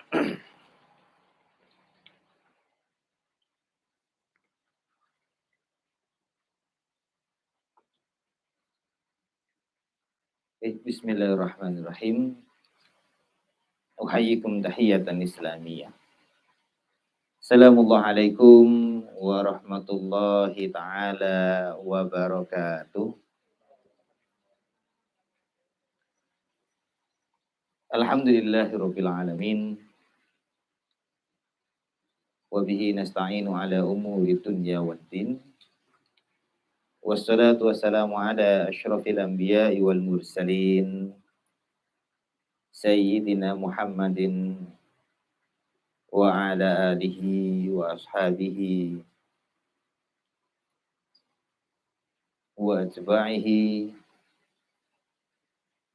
Bismillahirrahmanirrahim. Uhayyikum tahiyatan islamiyah. Assalamualaikum warahmatullahi ta'ala wabarakatuh. Alhamdulillahirabbil alamin. Wa bihi nasta'inu ala umuri dunya waddin. Wassalatu wassalamu ala asyrafil anbiya'i wal mursalin. Sayyidina Muhammadin wa ala alihi wa ashabihi wa atba'ihi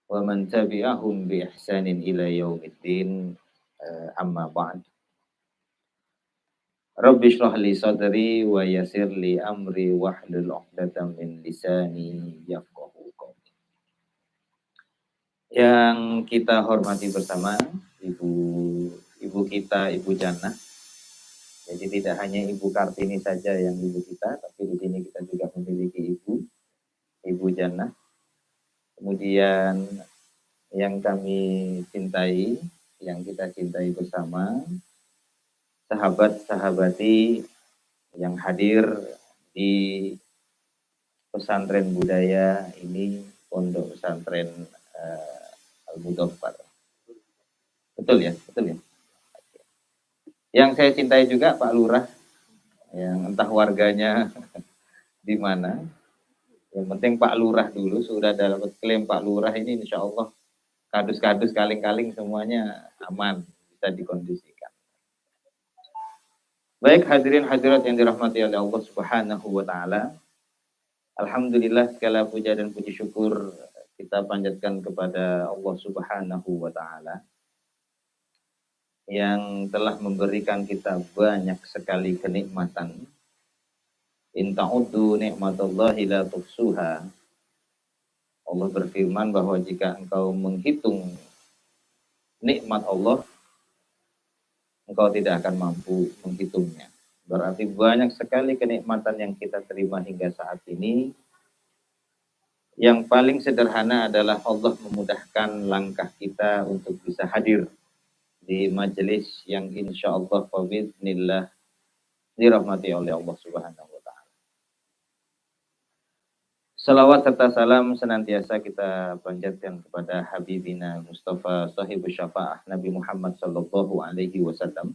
wa man tabi'ahum bi ihsanin ila yaumiddin, amma ba'd. Rabbi shrah li sadri wa yassir li amri wahlul 'uqdatam min lisani yafqahu qawli. Yang kita hormati bersama ibu kita, Ibu Jannah. Jadi tidak hanya Ibu Kartini saja yang ibu kita, tapi di sini kita juga memiliki Ibu Jannah. Kemudian yang kami cintai, yang kita cintai bersama, sahabat-sahabati yang hadir di pesantren budaya ini, Pondok Pesantren Al-Mudzaffar. Betul ya? Betul ya? Yang saya cintai juga Pak Lurah, yang entah warganya di mana. Yang penting Pak Lurah dulu, sudah dapat klaim Pak Lurah ini insya Allah kadus-kadus kaling-kaling semuanya aman, bisa dikondisikan. Baik hadirin hadirat yang dirahmati oleh Allah Subhanahu wa taala. Alhamdulillah, segala puja dan puji syukur kita panjatkan kepada Allah Subhanahu wa taala yang telah memberikan kita banyak sekali kenikmatan. In ta'uddu ni'matallahi la tuhsuha. Allah berfirman bahwa jika engkau menghitung nikmat Allah, engkau tidak akan mampu menghitungnya. Berarti banyak sekali kenikmatan yang kita terima hingga saat ini. Yang paling sederhana adalah Allah memudahkan langkah kita untuk bisa hadir di majelis yang insya Allah wabidnillah dirahmati oleh Allah Subhanahu wa ta'ala. Salawat serta salam senantiasa kita panjatkan kepada Habibina Mustafa Sahibus Syafa'ah Nabi Muhammad sallallahu alaihi wasallam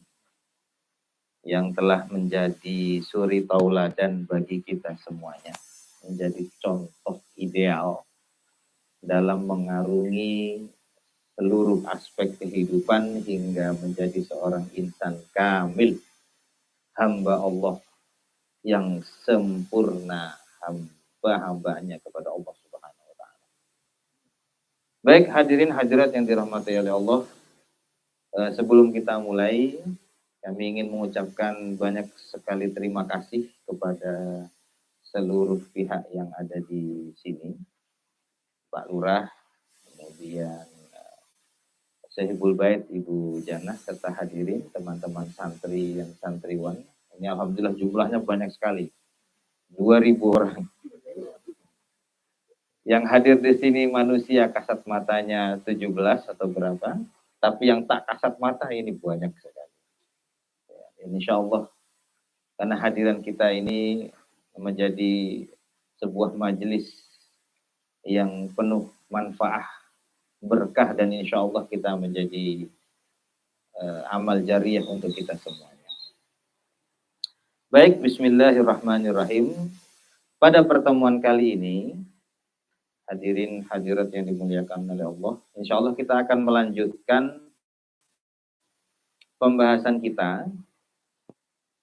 yang telah menjadi suri tauladan bagi kita semuanya, menjadi contoh ideal dalam mengarungi seluruh aspek kehidupan hingga menjadi seorang insan kamil, hamba Allah yang sempurna, hamba-hambanya kepada Allah Subhanahu wa taala. Baik hadirin hadirat yang dirahmati oleh Allah, sebelum kita mulai, kami ingin mengucapkan banyak sekali terima kasih kepada seluruh pihak yang ada di sini. Pak Lurah, kemudian Sahibul Bait, Ibu Jannah, serta hadirin teman-teman santri dan santriwan. Ini alhamdulillah jumlahnya banyak sekali. 2.000 orang. Yang hadir di sini manusia kasat matanya 17 atau berapa, tapi yang tak kasat mata ini banyak sekali. Ya, insya Allah, karena hadiran kita ini menjadi sebuah majelis yang penuh manfaat, berkah, dan insya Allah kita menjadi amal jariah untuk kita semuanya. Baik, bismillahirrahmanirrahim. Pada pertemuan kali ini, hadirin hadirat yang dimuliakan oleh Allah, insya Allah kita akan melanjutkan pembahasan kita.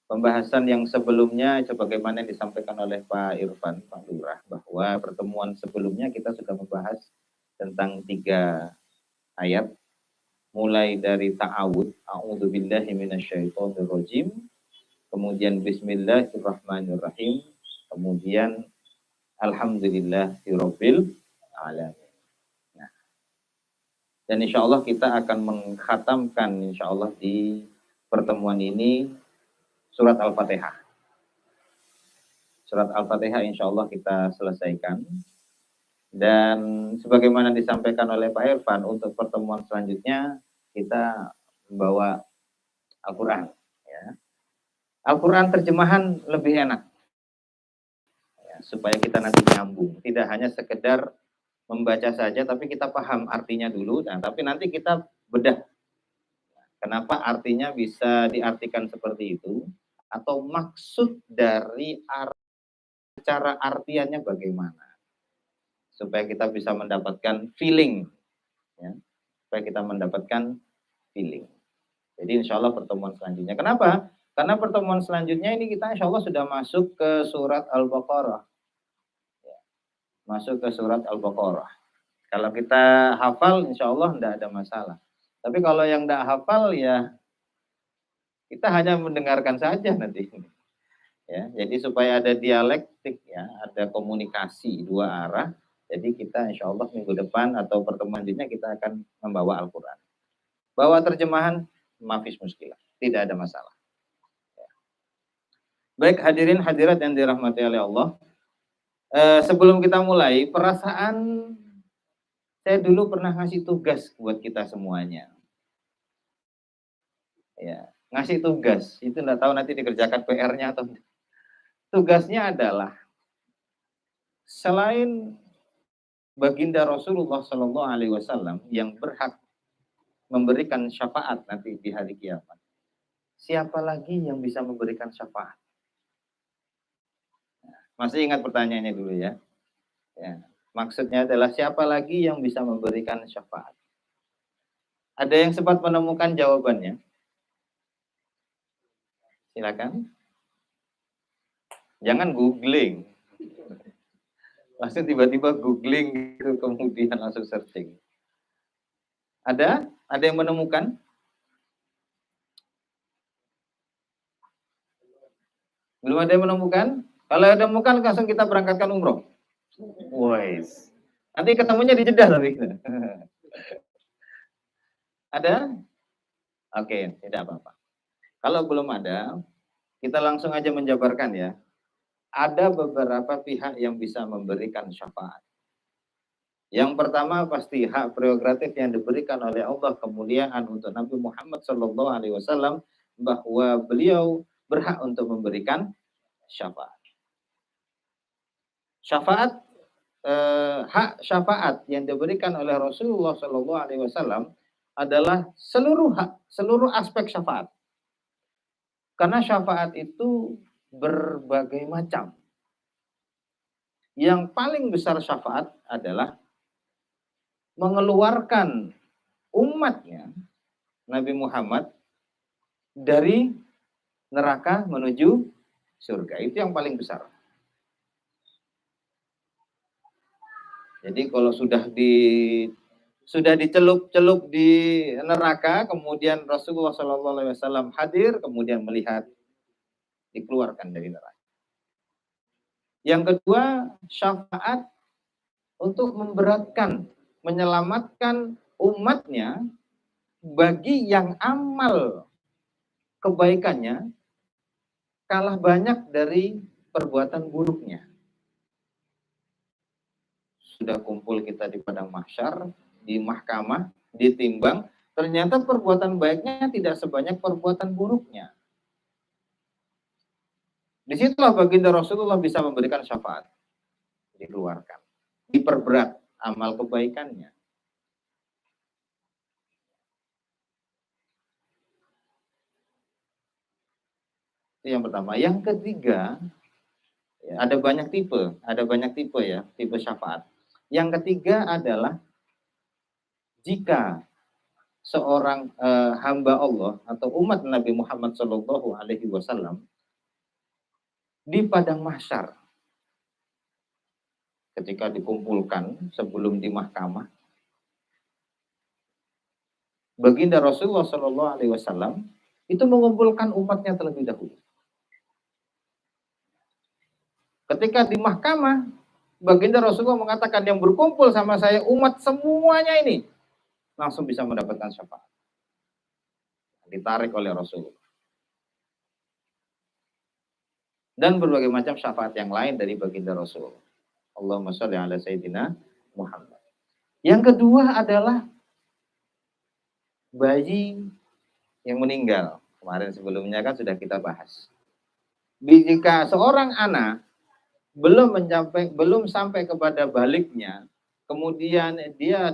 Pembahasan yang sebelumnya sebagaimana yang disampaikan oleh Pak Irfan, Pak Lurah, bahwa pertemuan sebelumnya kita sudah membahas tentang 3 ayat, mulai dari ta'awud, a'udzubillahi minasyaitonirrajim, kemudian bismillahirrahmanirrahim, kemudian alhamdulillahirabbil alamin. Nah, Dan insya Allah kita akan mengkhatamkan insya Allah di pertemuan ini surat Al-Fatihah. Surat Al-Fatihah insya Allah kita selesaikan. Dan sebagaimana disampaikan oleh Pak Irfan, untuk pertemuan selanjutnya kita membawa Al-Quran. Ya. Al-Quran terjemahan lebih enak, ya, supaya kita nanti nyambung. Tidak hanya sekedar membaca saja, tapi kita paham artinya dulu. Nah, tapi nanti kita bedah. Kenapa artinya bisa diartikan seperti itu? Atau maksud dari cara artiannya bagaimana? Supaya kita bisa mendapatkan feeling, ya, supaya kita mendapatkan feeling. Jadi insya Allah pertemuan selanjutnya. Kenapa? Karena pertemuan selanjutnya ini kita insya Allah sudah masuk ke surat Al-Baqarah. Ya, masuk ke surat Al-Baqarah. Kalau kita hafal insya Allah tidak ada masalah. Tapi kalau yang tidak hafal ya kita hanya mendengarkan saja nanti. Ya, jadi supaya ada dialektik, ya, ada komunikasi dua arah. Jadi kita insya Allah minggu depan atau pertemuan selanjutnya kita akan membawa Al-Quran. Bawa terjemahan, mafis muskilah, tidak ada masalah. Ya. Baik hadirin hadirat yang dirahmati oleh Allah. Sebelum kita mulai, perasaan saya dulu pernah ngasih tugas buat kita semuanya. Ya, ngasih tugas, itu enggak tahu nanti dikerjakan PR-nya atau tidak. Tugasnya adalah selain baginda Rasulullah Shallallahu Alaihi Wasallam yang berhak memberikan syafaat nanti di hari kiamat, siapa lagi yang bisa memberikan syafaat? Masih ingat pertanyaannya dulu ya? Ya. Maksudnya adalah siapa lagi yang bisa memberikan syafaat? Ada yang sempat menemukan jawabannya? Silakan. Jangan googling. Langsung tiba-tiba googling gitu, kemudian langsung searching. Ada? Ada yang menemukan? Belum ada yang menemukan? Kalau ada yang menemukan langsung kita berangkatkan umroh. Wais. Nanti ketemunya di Jeddah tapi. Ada? Oke, tidak apa-apa. Kalau belum ada, kita langsung aja menjabarkan ya. Ada beberapa pihak yang bisa memberikan syafaat. Yang pertama pasti hak prerogatif yang diberikan oleh Allah kemuliaan untuk Nabi Muhammad SAW bahwa beliau berhak untuk memberikan syafaat. Syafaat hak syafaat yang diberikan oleh Rasulullah SAW adalah seluruh aspek syafaat. Karena syafaat itu berbagai macam. Yang paling besar syafaat adalah mengeluarkan umatnya Nabi Muhammad dari neraka menuju surga. Itu yang paling besar. Jadi kalau sudah dicelup-celup di neraka, kemudian Rasulullah SAW hadir, kemudian melihat dikeluarkan dari neraka. Yang kedua, syafaat untuk memberatkan, menyelamatkan umatnya bagi yang amal kebaikannya kalah banyak dari perbuatan buruknya. Sudah kumpul kita di padang mahsyar, di mahkamah, ditimbang, ternyata perbuatan baiknya tidak sebanyak perbuatan buruknya. Disitulah baginda Rasulullah bisa memberikan syafaat. Dikeluarkan. Diperberat amal kebaikannya. Itu yang pertama. Yang ketiga, ya, ada banyak tipe ya, tipe syafaat. Yang ketiga adalah jika seorang hamba Allah atau umat Nabi Muhammad SAW di padang mahsyar, ketika dikumpulkan sebelum di mahkamah, baginda Rasulullah SAW itu mengumpulkan umatnya terlebih dahulu. Ketika di mahkamah, baginda Rasulullah mengatakan yang berkumpul sama saya umat semuanya ini. langsung bisa mendapatkan syafaat. Ditarik oleh Rasulullah. Dan berbagai macam syafaat yang lain dari baginda Rasul. Allahumma sholli ala Sayyidina Muhammad. Yang kedua adalah bayi yang meninggal. Kemarin sebelumnya kan sudah kita bahas. Jika seorang anak belum sampai kepada baliknya, kemudian dia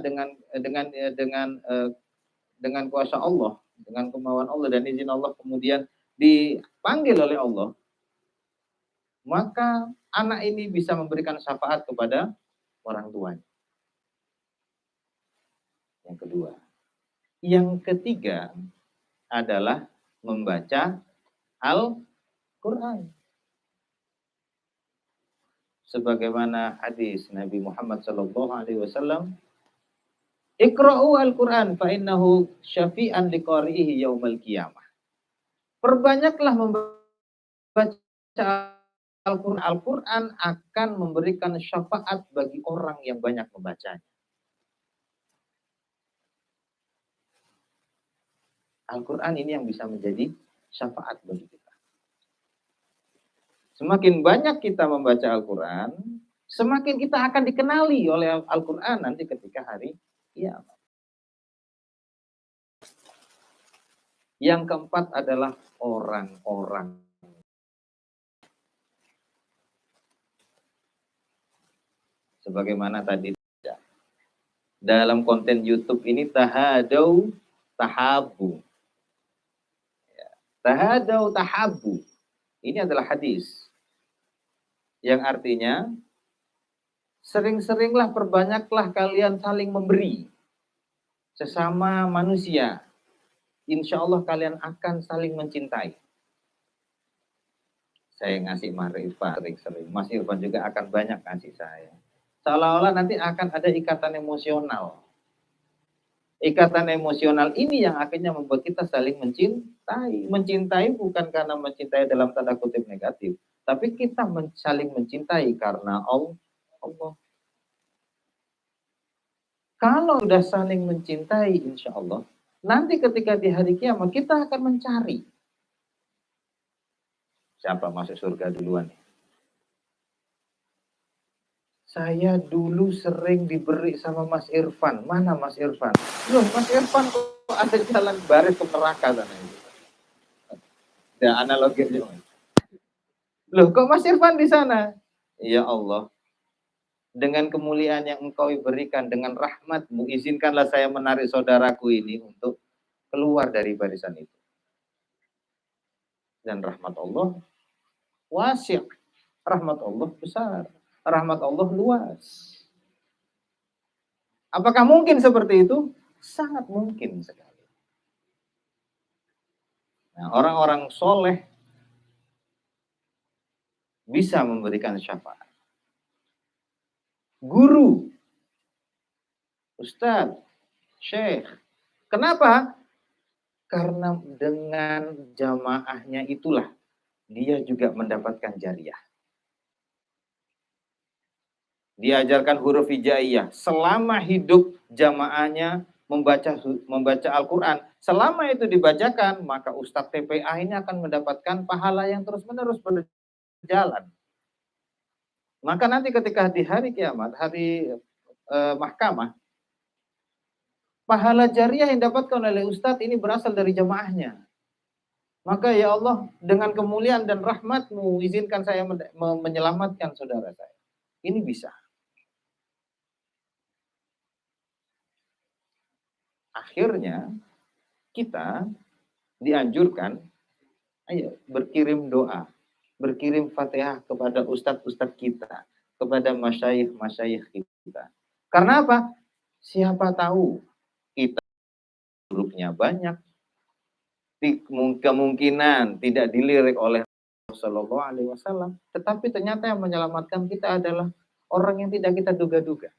dengan kuasa Allah, dengan kemauan Allah dan izin Allah kemudian dipanggil oleh Allah, maka anak ini bisa memberikan syafaat kepada orang tuanya. Yang kedua. Yang ketiga adalah membaca Al-Quran. Sebagaimana hadis Nabi Muhammad SAW, Iqra'u Al-Quran fa innahu syafi'an liqari'ihi yaumal qiyamah. Perbanyaklah membaca Al-Quran. Al-Quran akan memberikan syafaat bagi orang yang banyak membacanya. Al-Quran ini yang bisa menjadi syafaat bagi kita. Semakin banyak kita membaca Al-Quran, semakin kita akan dikenali oleh Al-Quran nanti ketika hari kiamat. Yang keempat adalah orang-orang. Sebagaimana tadi dalam konten YouTube ini tahadau tahabu. Tahadau tahabu. Ini adalah hadis yang artinya sering-seringlah perbanyaklah kalian saling memberi sesama manusia. Insya Allah kalian akan saling mencintai. Saya ngasih Mas Irfan sering-sering. Mas Irfan juga akan banyak ngasih saya. Seolah-olah nanti akan ada ikatan emosional. Ikatan emosional ini yang akhirnya membuat kita saling mencintai. Mencintai bukan karena mencintai dalam tanda kutip negatif. Tapi kita saling mencintai karena Allah. Kalau sudah saling mencintai insya Allah, nanti ketika di hari kiamat kita akan mencari. Siapa masuk surga duluan? Saya dulu sering diberi sama Mas Irfan. Mana Mas Irfan? Loh, Mas Irfan kok ada jalan baris ke neraka sana itu. Ya, analoginya. Loh, kok Mas Irfan di sana? Ya Allah, dengan kemuliaan yang Engkau berikan, dengan rahmat-Mu, izinkanlah saya menarik saudaraku ini untuk keluar dari barisan itu. Dan rahmat Allah wasi', rahmat Allah besar. Rahmat Allah luas. Apakah mungkin seperti itu? Sangat mungkin sekali. Nah, orang-orang soleh bisa memberikan syafaat. Guru, ustadz, syekh. Kenapa? Karena dengan jamaahnya itulah dia juga mendapatkan jariah. Diajarkan huruf hijaiyah selama hidup jamaahnya membaca Al-Quran. Selama itu dibacakan, maka Ustadz TPA ini akan mendapatkan pahala yang terus-menerus berjalan. Maka nanti ketika di hari kiamat, hari mahkamah, pahala jariah yang didapatkan oleh Ustadz ini berasal dari jamaahnya. Maka ya Allah, dengan kemuliaan dan rahmat-Mu, izinkan saya menyelamatkan saudara saya. Ini bisa. Akhirnya kita dianjurkan ayo berkirim doa, berkirim Fatihah kepada ustadz-ustadz kita, kepada masyayikh-masyayikh kita. Karena apa? Siapa tahu kita grupnya banyak, kemungkinan tidak dilirik oleh Rasulullah SAW, tetapi ternyata yang menyelamatkan kita adalah orang yang tidak kita duga-duga.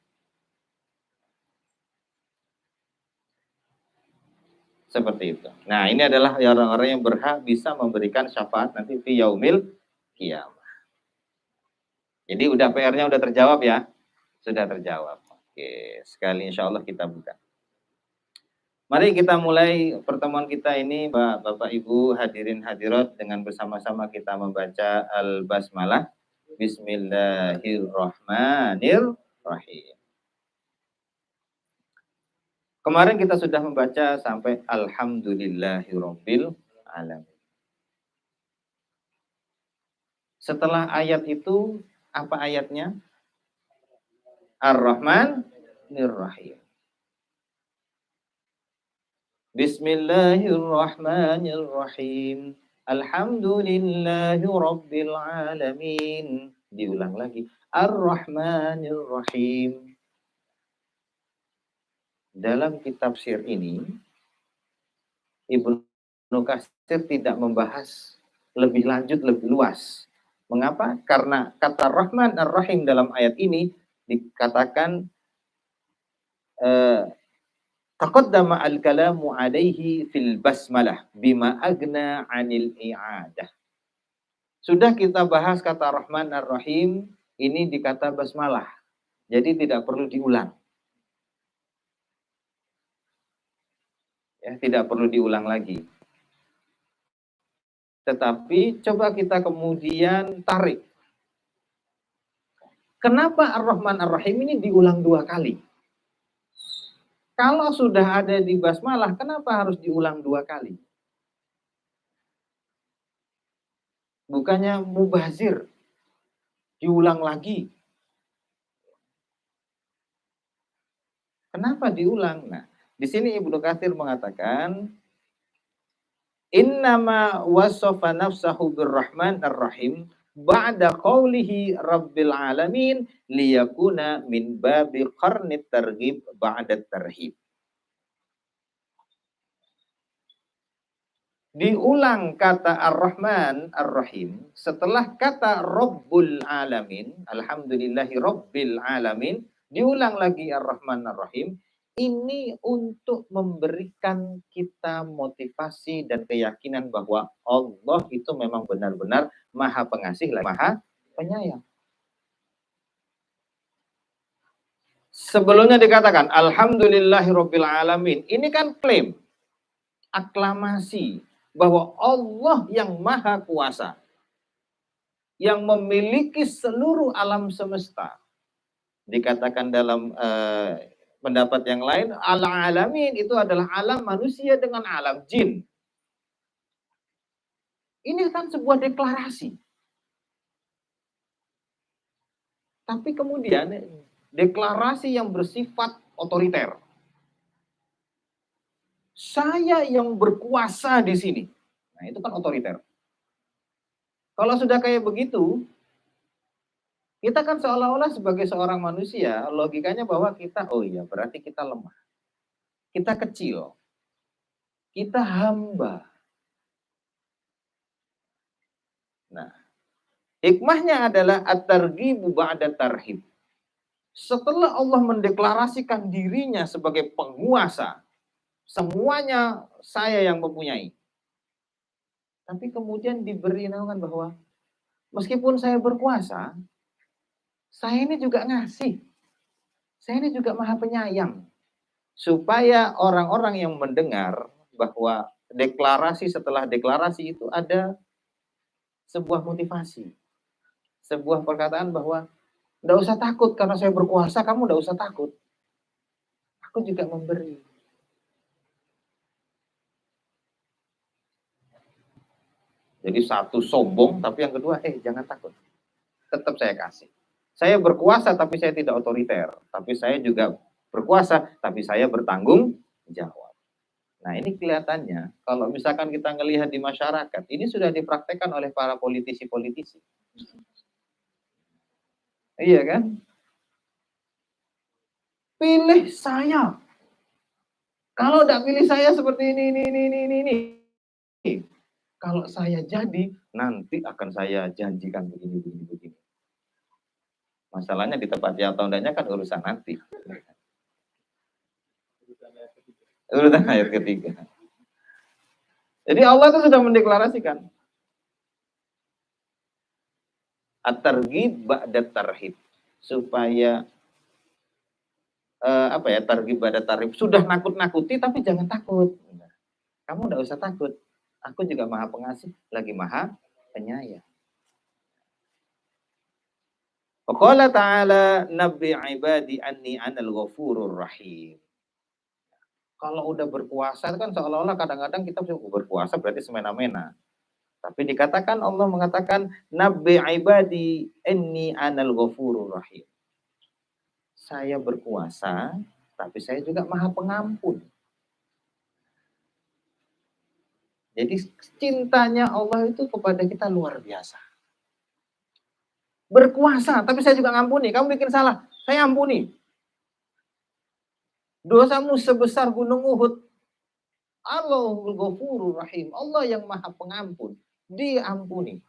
Seperti itu. Nah, ini adalah orang-orang yang berhak bisa memberikan syafaat nanti fi yaumil qiyamah. Jadi udah PR-nya udah terjawab ya? Sudah terjawab. Oke, sekali insya Allah kita buka. Mari kita mulai pertemuan kita ini, Bapak Ibu hadirin hadirat, dengan bersama-sama kita membaca Al-Basmalah. Bismillahirrahmanirrahim. Kemarin kita sudah membaca sampai Alhamdulillahirabbil alamin. Setelah ayat itu, apa ayatnya? Ar-Rahmanir-Rahim. Bismillahirrahmanirrahim. Alhamdulillahi rabbil alamin. Diulang lagi. Ar-Rahmanir-Rahim. Dalam kitab sir ini, Ibnu Katsir tidak membahas lebih lanjut, lebih luas. Mengapa? Karena kata Rahman Ar-Rahim dalam ayat ini dikatakan taqaddama al-kalamu alaihi fil basmalah bima agna 'anil i'adah. Sudah kita bahas kata Rahman Ar-Rahim ini di kata basmalah. Jadi tidak perlu diulang. Ya, tidak perlu diulang lagi. Tetapi coba kita kemudian tarik. Kenapa Ar-Rahman Ar-Rahim ini diulang 2 kali? Kalau sudah ada di basmalah, kenapa harus diulang 2 kali? Bukannya mubazir, diulang lagi. Kenapa diulang? Nah, di sini Ibnu Katsir mengatakan, innama wasafa nafsahu birrahman ar-rahim ba'da qawlihi rabbil alamin liyakuna min babi qarnit targhib ba'da tarhib. Diulang kata Ar-Rahman Ar-Rahim setelah kata Rabbul Alamin, alhamdulillahi Rabbil Alamin, diulang lagi Ar-Rahman Ar-Rahim. Ini untuk memberikan kita motivasi dan keyakinan bahwa Allah itu memang benar-benar Maha Pengasih, Maha Penyayang. Sebelumnya dikatakan alhamdulillahi Rabbil Alamin. Ini kan klaim, aklamasi bahwa Allah yang Maha Kuasa, yang memiliki seluruh alam semesta. Dikatakan dalam pendapat yang lain, al-alamin itu adalah alam manusia dengan alam jin. Ini kan sebuah deklarasi. Tapi kemudian deklarasi yang bersifat otoriter. Saya yang berkuasa di sini. Nah, itu kan otoriter. Kalau sudah kayak begitu, kita kan seolah-olah sebagai seorang manusia, logikanya bahwa kita, oh iya, berarti kita lemah. Kita kecil. Kita hamba. Nah, hikmahnya adalah at-targhibu ba'da tarhib. Setelah Allah mendeklarasikan dirinya sebagai penguasa, semuanya saya yang mempunyai. Tapi kemudian diberi naungan bahwa meskipun saya berkuasa, saya ini juga ngasih. Saya ini juga Maha Penyayang. Supaya orang-orang yang mendengar bahwa deklarasi setelah deklarasi itu ada sebuah motivasi. Sebuah perkataan bahwa tidak usah takut karena saya berkuasa, kamu tidak usah takut. Aku juga memberi. Jadi satu sombong, tapi yang kedua, jangan takut. Tetap saya kasih. Saya berkuasa, tapi saya tidak otoriter. Tapi saya juga berkuasa, tapi saya bertanggung jawab. Nah, ini kelihatannya, kalau misalkan kita ngelihat di masyarakat, ini sudah dipraktekkan oleh para politisi-politisi. Iya kan? Pilih saya. Kalau tidak pilih saya seperti ini. Kalau saya jadi, nanti akan saya janjikan begini. Masalahnya di tempat atau tidaknya kan urusan nanti. Urutan ayat ketiga. Jadi Allah itu sudah mendeklarasikan. At-targhib ba'da tarhib. Supaya apa ya, targhib pada tarhib. Sudah nakut-nakuti tapi jangan takut. Kamu enggak usah takut. Aku juga Maha Pengasih, lagi Maha Penyayang. Qala ta'ala nabbi ibadi anni anal ghafurur rahim. Kalau udah berpuasa kan seolah-olah kadang-kadang kita berpuasa berarti semena-mena. Tapi dikatakan Allah mengatakan nabbi ibadi anni anal ghafurur rahim. Saya berpuasa tapi saya juga Maha Pengampun. Jadi cintanya Allah itu kepada kita luar biasa. Berkuasa, tapi saya juga ngampuni. Kamu bikin salah, saya ampuni. Dosamu sebesar gunung Uhud. Allahul Ghafurur Rahim. Allah yang Maha Pengampun. Diampuni.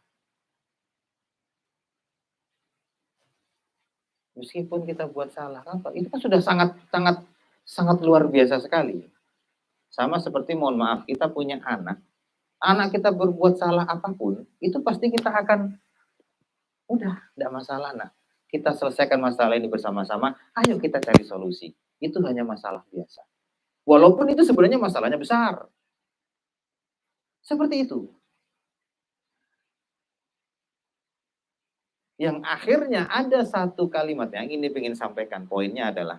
Meskipun kita buat salah apa, itu kan sudah sangat luar biasa sekali. Sama seperti mohon maaf, kita punya anak kita berbuat salah apapun, itu pasti kita akan udah, tidak masalah nak. Kita selesaikan masalah ini bersama-sama, ayo kita cari solusi. Itu hanya masalah biasa. Walaupun itu sebenarnya masalahnya besar. Seperti itu. Yang akhirnya ada satu kalimat yang ini ingin sampaikan. Poinnya adalah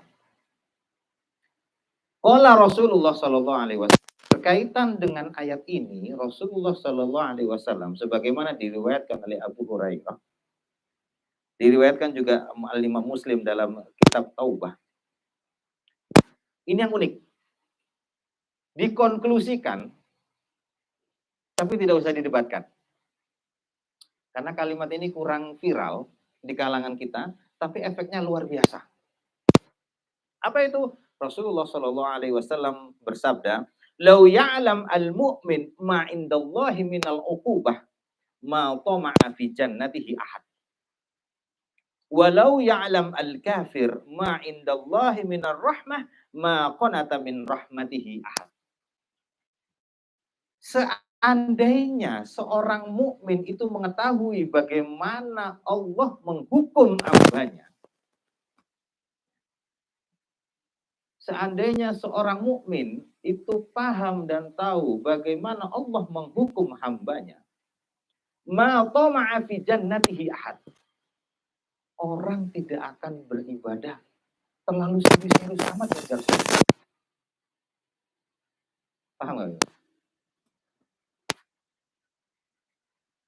qala Rasulullah sallallahu alaihi wasallam. Berkaitan dengan ayat ini, Rasulullah sallallahu alaihi wasallam sebagaimana diriwayatkan oleh Abu Hurairah, diriwayatkan juga Imam Muslim dalam kitab Taubah. Ini yang unik. Dikonklusikan, tapi tidak usah didebatkan. Karena kalimat ini kurang viral di kalangan kita, tapi efeknya luar biasa. Apa itu? Rasulullah Shallallahu Alaihi Wasallam bersabda, "Lau ya'lam al-mu'min ma indallahi minal uqubah, ma tama'a fi jannatihi ahad. Walau ya'lam al-kafir ma indallahi minar rahmah, ma qanata min rahmatihi ahad." Seandainya seorang mukmin itu mengetahui bagaimana Allah menghukum hambanya, seandainya seorang mukmin itu paham dan tahu bagaimana Allah menghukum hambanya, ma tama'a fi jannatihi ahad, orang tidak akan beribadah terlalu serius-serius amat ngejar surga. Paham nggak?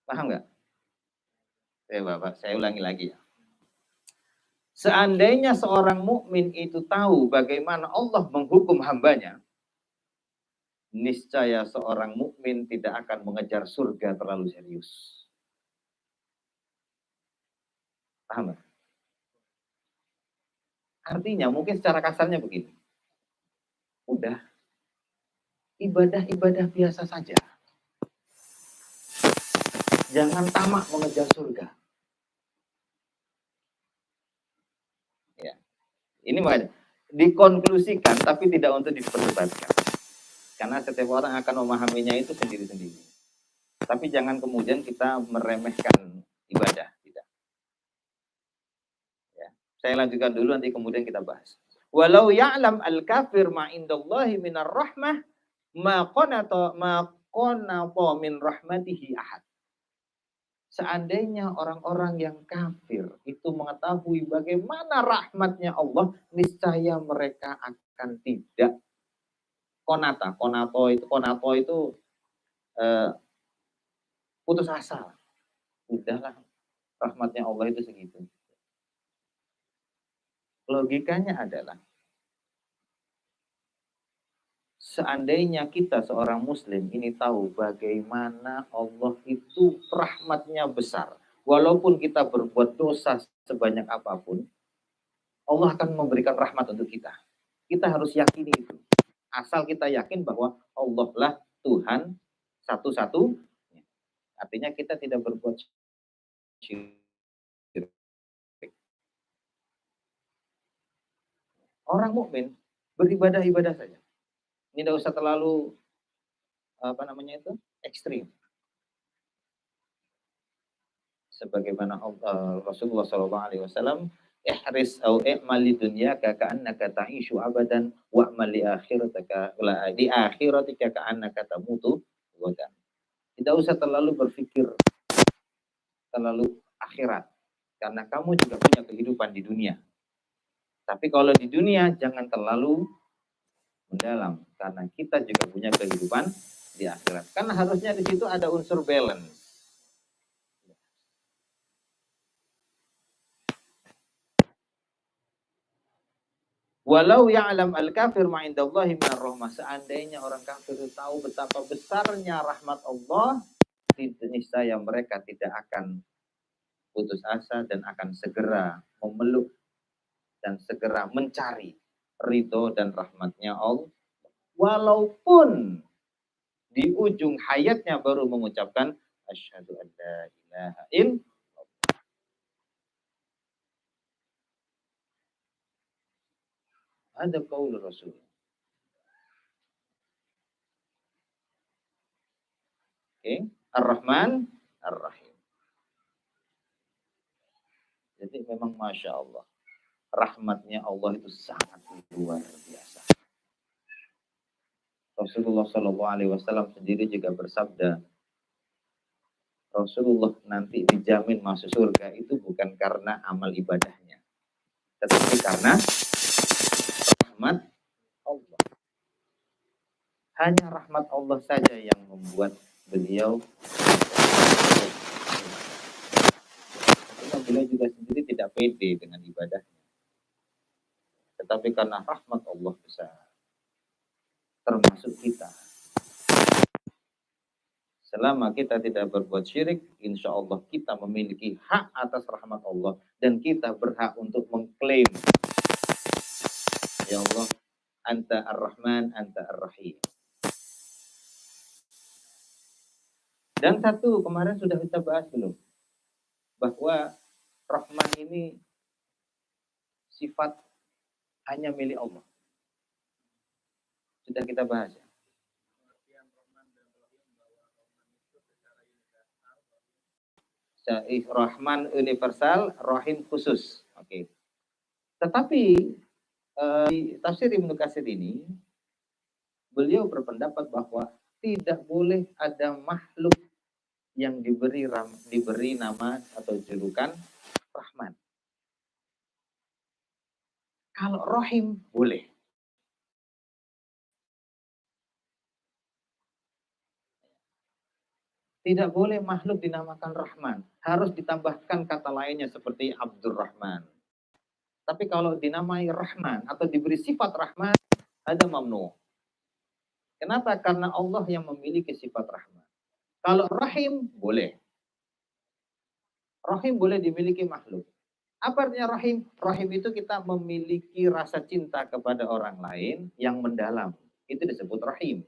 Paham nggak? Bapak, saya ulangi lagi ya. Seandainya seorang mukmin itu tahu bagaimana Allah menghukum hambanya, niscaya seorang mukmin tidak akan mengejar surga terlalu serius. Paham nggak? Artinya mungkin secara kasarnya begini. Udah, ibadah-ibadah biasa saja. Jangan tamak mengejar surga. Ya. Ini makanya dikonklusikan tapi tidak untuk diperdebatkan. Karena setiap orang akan memahaminya itu sendiri-sendiri. Tapi jangan kemudian kita meremehkan ibadah. Tidak. Ya. Saya lanjutkan dulu nanti kemudian kita bahas. Walau ya'lam al-kafir ma indallahi minar rahmah ma qanata min rahmatihi ahad. Seandainya orang-orang yang kafir itu mengetahui bagaimana rahmatnya Allah, niscaya mereka akan tidak konato itu putus asa. Udahlah, rahmatnya Allah itu segitu. Logikanya adalah seandainya kita seorang muslim ini tahu bagaimana Allah itu rahmatnya besar. Walaupun kita berbuat dosa sebanyak apapun, Allah akan memberikan rahmat untuk kita. Kita harus yakini itu. Asal kita yakin bahwa Allah lah Tuhan satu-satu. Artinya kita tidak berbuat syirik. Orang mukmin beribadah-ibadah saja. Ini tidak usah terlalu ekstrim. Sebagaimana Rasulullah SAW ihris au i'mal li dunyaka ka'annaka ta'ishu abadan wa'mal li akhiratika di akhiratika ka'annaka tamutu ghadan. Tidak usah terlalu berpikir terlalu akhirat karena kamu juga punya kehidupan di dunia. Tapi kalau di dunia jangan terlalu mendalam karena kita juga punya kehidupan di akhirat. Karena harusnya di situ ada unsur balance. Walau ya'lam al-kafir ma'indallahi minar rahmah. Seandainya orang kafir tahu betapa besarnya rahmat Allah, niscaya mereka tidak akan putus asa dan akan segera memeluk dan segera mencari ridho dan rahmatnya Allah. Walaupun di ujung hayatnya baru mengucapkan asyhadu an la ilaha illallah. Ada qaul Rasul. Oke, Ar-Rahman Ar-Rahim. Jadi memang Masya Allah, rahmatnya Allah itu sangat luar biasa. Rasulullah SAW sendiri juga bersabda, Rasulullah nanti dijamin masuk surga itu bukan karena amal ibadahnya, tetapi karena rahmat Allah. Hanya rahmat Allah saja yang membuat beliau beliau juga sendiri tidak pede dengan ibadahnya. Tetapi karena rahmat Allah besar, termasuk kita. Selama kita tidak berbuat syirik, insya Allah kita memiliki hak atas rahmat Allah. Dan kita berhak untuk mengklaim, ya Allah, Anta Ar-Rahman, Anta Ar-Rahim. Dan satu, kemarin sudah kita bahas belum? Bahwa Rahman ini sifat hanya milik Allah. Sudah kita bahas ya. Rahman universal, Rahim khusus. Oke. Tetapi di tafsir Ibnu Katsir ini beliau berpendapat bahwa tidak boleh ada makhluk yang diberi nama atau julukan Rahman. Kalau Rahim boleh. Tidak boleh makhluk dinamakan Rahman. Harus ditambahkan kata lainnya seperti Abdurrahman. Tapi kalau dinamai Rahman atau diberi sifat Rahman, ada mamnu. Kenapa? Karena Allah yang memiliki sifat Rahman. Kalau Rahim, boleh. Rahim boleh dimiliki makhluk. Apa artinya Rahim? Rahim itu kita memiliki rasa cinta kepada orang lain yang mendalam. Itu disebut Rahim.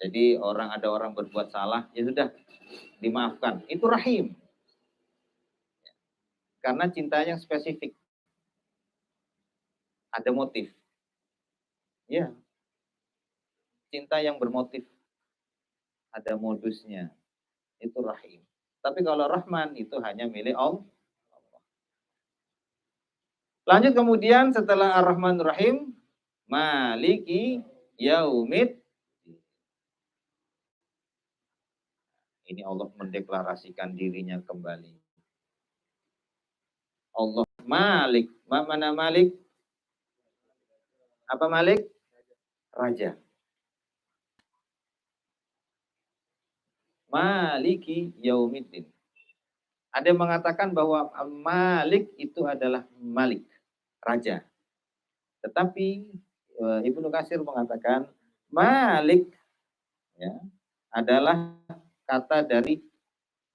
Jadi ada orang berbuat salah, ya sudah dimaafkan. Itu Rahim. Karena cinta yang spesifik. Ada motif. Ya. Cinta yang bermotif. Ada modusnya. Itu Rahim. Tapi kalau Rahman itu hanya milik Allah. Lanjut kemudian setelah Ar-Rahman Rahim, Maliki Yaumid. Ini Allah mendeklarasikan dirinya kembali. Allah Malik. Mana Malik? Apa Malik? Raja. Maliki Yaumiddin. Ada yang mengatakan bahwa Malik itu adalah Malik, raja. Tetapi Ibnu Katsir mengatakan Malik ya, adalah kata dari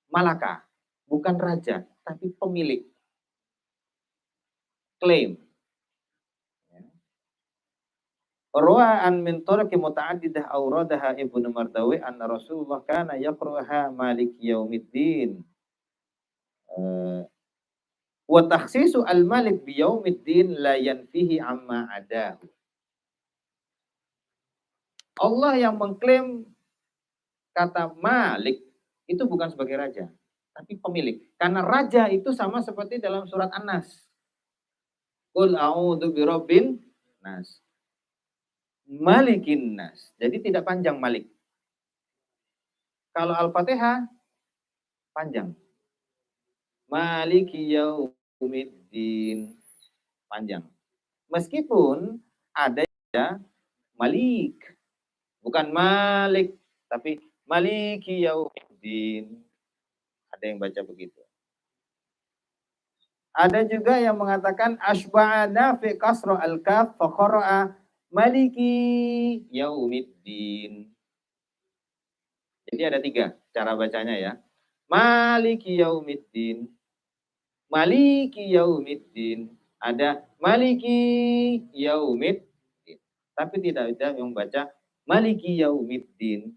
Malaka, bukan raja, tapi pemilik. Klaim. Rawa'an min turqi muta'addidah awradaha Ibnu Mardawi anna Rasulullah kana yaqra'uha Malik Yaumiddin. Wa takhsisu al-Malik bi Yaumiddin la yanfihi amma adahu. Allah yang mengklaim kata Malik itu bukan sebagai raja, tapi pemilik. Karena raja itu sama seperti dalam surat An-Nas. Qul a'udzu birabbin nas. Malikin nas. Jadi tidak panjang Malik. Kalau Al-Fatihah panjang. Maliki yaumiddin panjang. Meskipun ada ya Malik, bukan Malik, tapi Maliki yaumiddin. Ada yang baca begitu. Ada juga yang mengatakan asba'ana fi kasra al-kaf fa qara'a Maliki yaumiddin. Jadi ada 3 cara bacanya ya. Maliki yaumiddin. Maliki yaumiddin. Ada Maliki yaumiddin. Tapi tidak ada yang baca Maliki yaumiddin.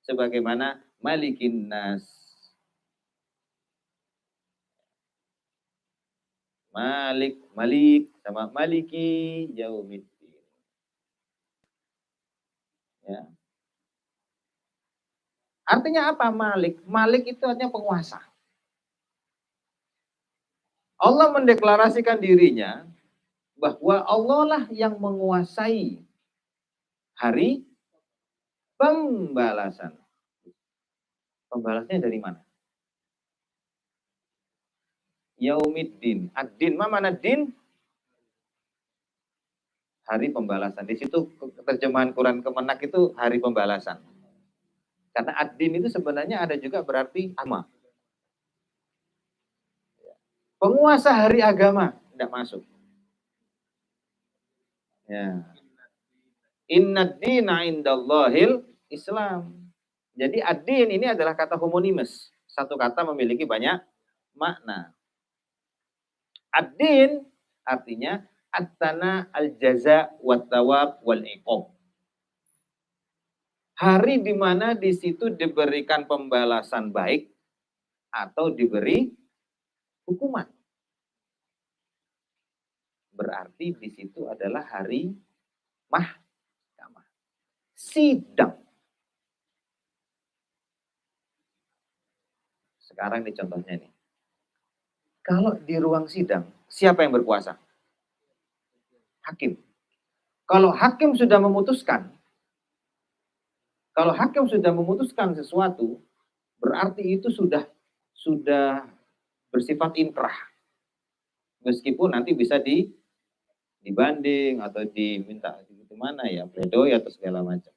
Sebagaimana Malikin nas. Malik sama Maliki yaumiddin. Ya. Artinya apa Malik? Malik itu artinya penguasa. Allah mendeklarasikan dirinya bahwa Allah lah yang menguasai hari pembalasan. Pembalasnya dari mana? Yaumiddin. Ad-din, mana din? Hari pembalasan. Di situ terjemahan Quran Kemenak itu hari pembalasan. Karena ad-din itu sebenarnya ada juga berarti agama. Penguasa hari agama tidak masuk. Ya. Innad dina indallahil Islam. Jadi ad-din ini adalah kata homonimus. Satu kata memiliki banyak makna. Ad-din artinya at-tana al-jaza wat tawab wal iqab. Hari di mana di situ diberikan pembalasan baik atau diberi hukuman. Berarti di situ adalah hari mahkamah. Sidang. Sekarang ini contohnya nih. Kalau di ruang sidang, siapa yang berkuasa? Hakim. Kalau hakim sudah memutuskan, sesuatu, berarti itu sudah bersifat inkrah. Meskipun nanti bisa dibanding atau diminta mana ya, pledoi atau segala macam.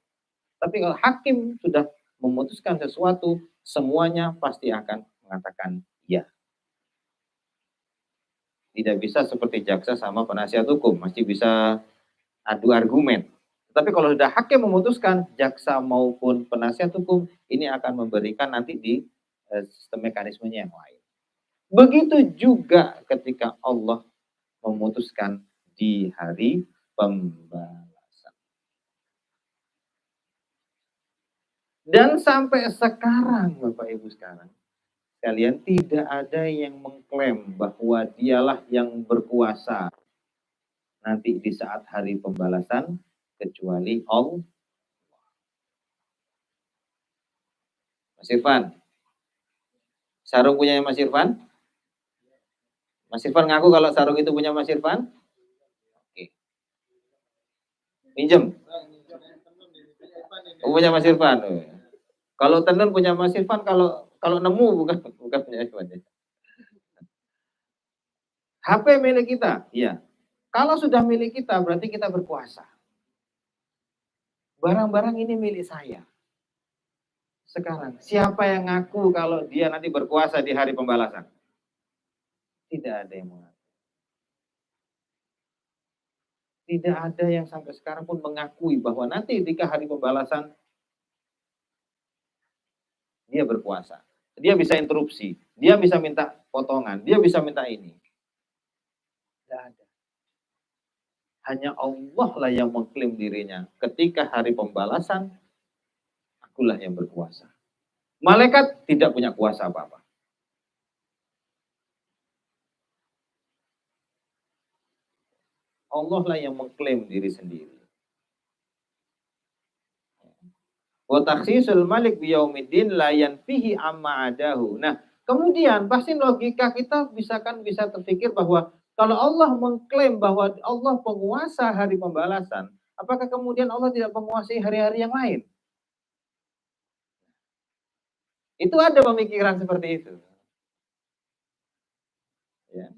Tapi kalau hakim sudah memutuskan sesuatu, semuanya pasti akan mengatakan ya. Tidak bisa seperti jaksa sama penasihat hukum, masih bisa adu argumen. Tapi kalau sudah hakim memutuskan, jaksa maupun penasihat hukum ini akan memberikan nanti di sistem mekanismenya yang lain. Begitu juga ketika Allah memutuskan di hari pembalasan. Dan sampai sekarang, Bapak Ibu sekarang, kalian tidak ada yang mengklaim bahwa dialah yang berkuasa nanti di saat hari pembalasan kecuali Allah. Mas Irfan, sarung punya Mas Irfan? Mas Irfan ngaku kalau sarung itu punya Mas Irfan? Oke. Minjem? Punya Mas Irfan. Kalau tenun punya Mas Irfan, kalau nemu bukan punya Irfan. HP milik kita, iya. Kalau sudah milik kita, berarti kita berkuasa. Barang-barang ini milik saya. Sekarang, siapa yang ngaku kalau dia nanti berkuasa di hari pembalasan? Tidak ada yang mengaku. Tidak ada yang sampai sekarang pun mengakui bahwa nanti ketika hari pembalasan, dia berkuasa. Dia bisa interupsi, dia bisa minta potongan, dia bisa minta ini. Tidak ada. Hanya Allah lah yang mengklaim dirinya. Ketika hari pembalasan, akulah yang berkuasa. Malaikat tidak punya kuasa apa-apa. Allah lah yang mengklaim diri sendiri. Wa takhsisul malik biyaumiddin la yanfihi amma adahu. Nah, Kemudian pasti logika kita bisa terpikir bahwa kalau Allah mengklaim bahwa Allah penguasa hari pembalasan, apakah kemudian Allah tidak menguasai hari-hari yang lain? Itu ada pemikiran seperti itu. Ya.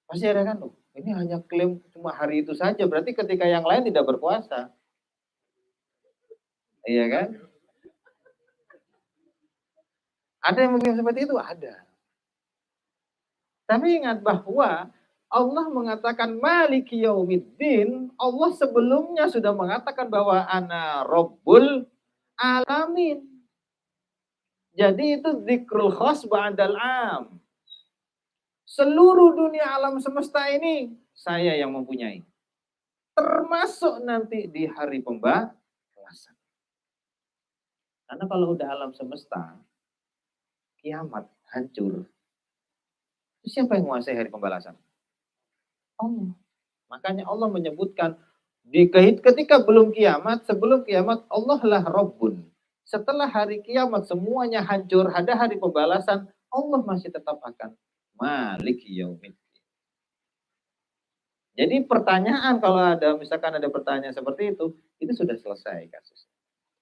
Pasti ada kan, loh, ini hanya klaim cuma hari itu saja, berarti ketika yang lain tidak berkuasa. Iya kan? Ada yang mengklaim seperti itu? Ada. Tapi ingat bahwa Allah mengatakan Maliki Yaumiddin, Allah sebelumnya sudah mengatakan bahwa ana Rabbul Alamin. Jadi itu dzikrul khas ba'dal am. Seluruh dunia alam semesta ini saya yang mempunyai. Termasuk nanti di hari pembalasan. Karena kalau udah alam semesta, kiamat, hancur. Siapa yang menguasai hari pembalasan? Allah. Makanya Allah menyebutkan ketika belum kiamat, sebelum kiamat Allah lah Rabbun. Setelah hari kiamat semuanya hancur, ada hari pembalasan, Allah masih tetap akan Malik Yaumiddin. Jadi pertanyaan kalau misalkan ada pertanyaan seperti itu sudah selesai kasus.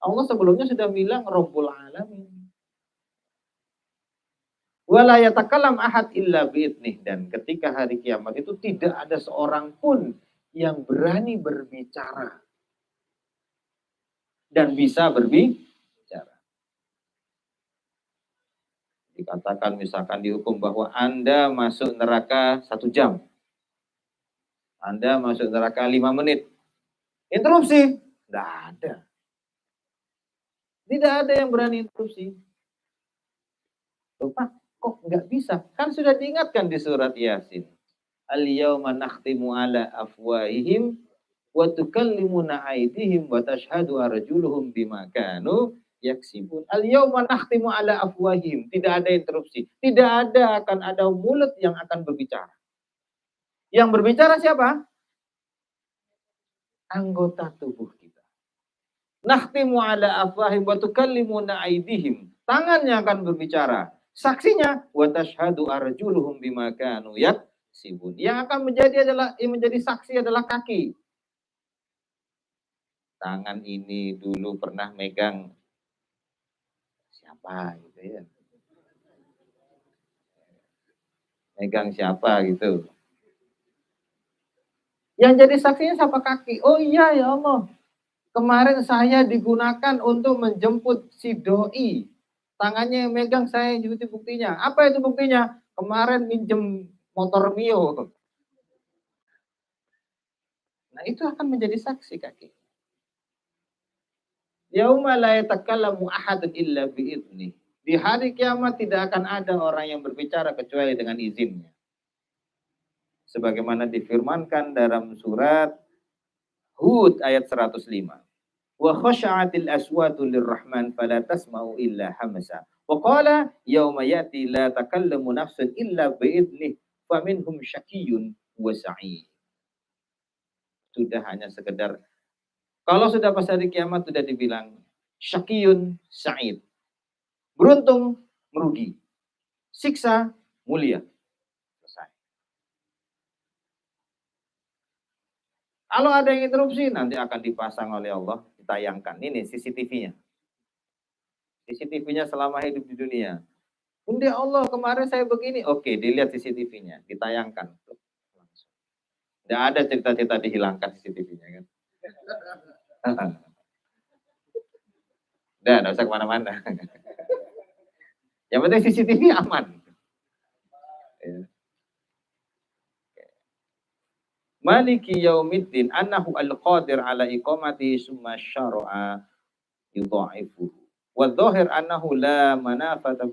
Allah sebelumnya sudah bilang Rabbul Alamin. Wala yatakalam ahad illa bi'idnih. Dan ketika hari kiamat itu tidak ada seorang pun yang berani berbicara. Dan bisa berbicara. Dikatakan misalkan dihukum bahwa Anda masuk neraka 1 jam. Anda masuk neraka 5 menit. Interupsi. Tidak ada. Tidak ada yang berani interupsi. Lupa, kok nggak bisa? Kan sudah diingatkan di surat Yasin. Al-yawma nakhtimu ala afwahihim wa tukallimuna aydihim wa tashhadu arjuluhum bima kanu yaksibun. Al-yawma nakhtimu ala afwahihim. Tidak ada interupsi. Tidak akan ada mulut yang akan berbicara. Yang berbicara siapa? Anggota tubuh kita. Nakhtimu ala afwahihim wa tukallimuna aydihim. Tangannya akan berbicara. Saksinya wa tashhadu arjuluhum bima kanu yaksibun. Yang akan menjadi saksi adalah kaki. Tangan ini dulu pernah megang siapa gitu ya. Megang siapa gitu. Yang jadi saksinya siapa? Kaki. Oh iya ya Allah. Kemarin saya digunakan untuk menjemput si doi. Tangannya yang megang, saya itu buktinya. Apa itu buktinya? Kemarin minjem motor Mio. Nah itu akan menjadi saksi kaki. Yauma la yatakallamu ahadun illa bi'idznih. Di hari kiamat tidak akan ada orang yang berbicara kecuali dengan izinnya. Sebagaimana difirmankan dalam surat Hud ayat 105. Wa khasha'atil aswatu lirrahman fala tasma'u illa hamasa. Wa qala yauma ya'ti la takallamu nafsun illa bi'idznih faminhum syaqiyyun wa sa'id. Sudah hanya sekedar kalau sudah pas hari kiamat sudah dibilang syaqiyun sa'id. Beruntung, merugi. Siksa, mulia. Selesai. Kalau ada yang interupsi nanti akan dipasang oleh Allah, ditayangkan. Ini CCTV-nya. CCTV-nya selama hidup di dunia. Bunda Allah kemarin saya begini. Oke, dilihat CCTV-nya, ditayangkan. Tidak ada cerita-cerita dihilangkan CCTV-nya kan. Udah, nggak usah kemana-mana. Yang penting CCTV aman. Maliki yaumiddin annahu al-qadir ala iqamati summa syara'a yudha'ifuhu. Wa dhahir annahu la manafata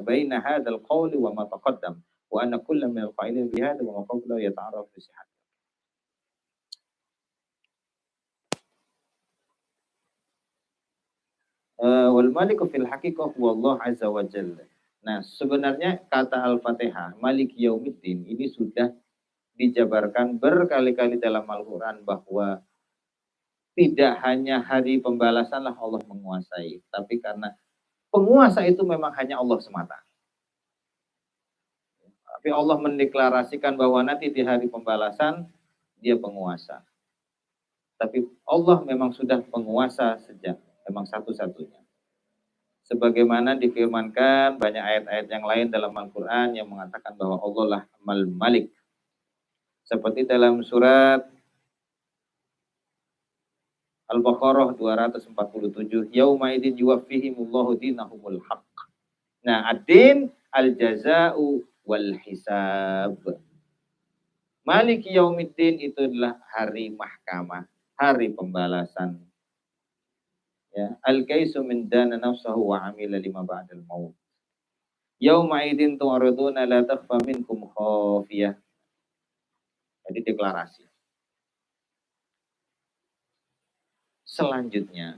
baina hadzal qawli wa ma taqaddam wa anna kullam min al-qa'ilin bi hadha wa ma qablahu yata'arraf bi sihhat. Wal maliku fil haqiqah huwa Allah azza wa jalla. Nah, sebenarnya kata Al-Fatihah, Maliki Yaumiddin ini sudah dijabarkan berkali-kali dalam Al-Qur'an bahwa tidak hanya hari pembalasanlah Allah menguasai, tapi karena penguasa itu memang hanya Allah semata. Tapi Allah mendeklarasikan bahwa nanti di hari pembalasan dia penguasa. Tapi Allah memang sudah penguasa sejak memang satu-satunya. Sebagaimana difirmankan banyak ayat-ayat yang lain dalam Al-Quran yang mengatakan bahwa Allah lah Al-Malik. Seperti dalam surat Al-Baqarah 247, Yauma idin yuwaffihimullahu dinahumul haqq. Nah, ad-din al-jaza'u wal hisab. Maliki yaumiddin itu adalah hari mahkamah, hari pembalasan. Ya, al-kaisu min dana nafsahu wa amila lima ba'dal maut. Yauma idin tu'riduna la takhfa minkum khafiyah. Jadi deklarasi. Selanjutnya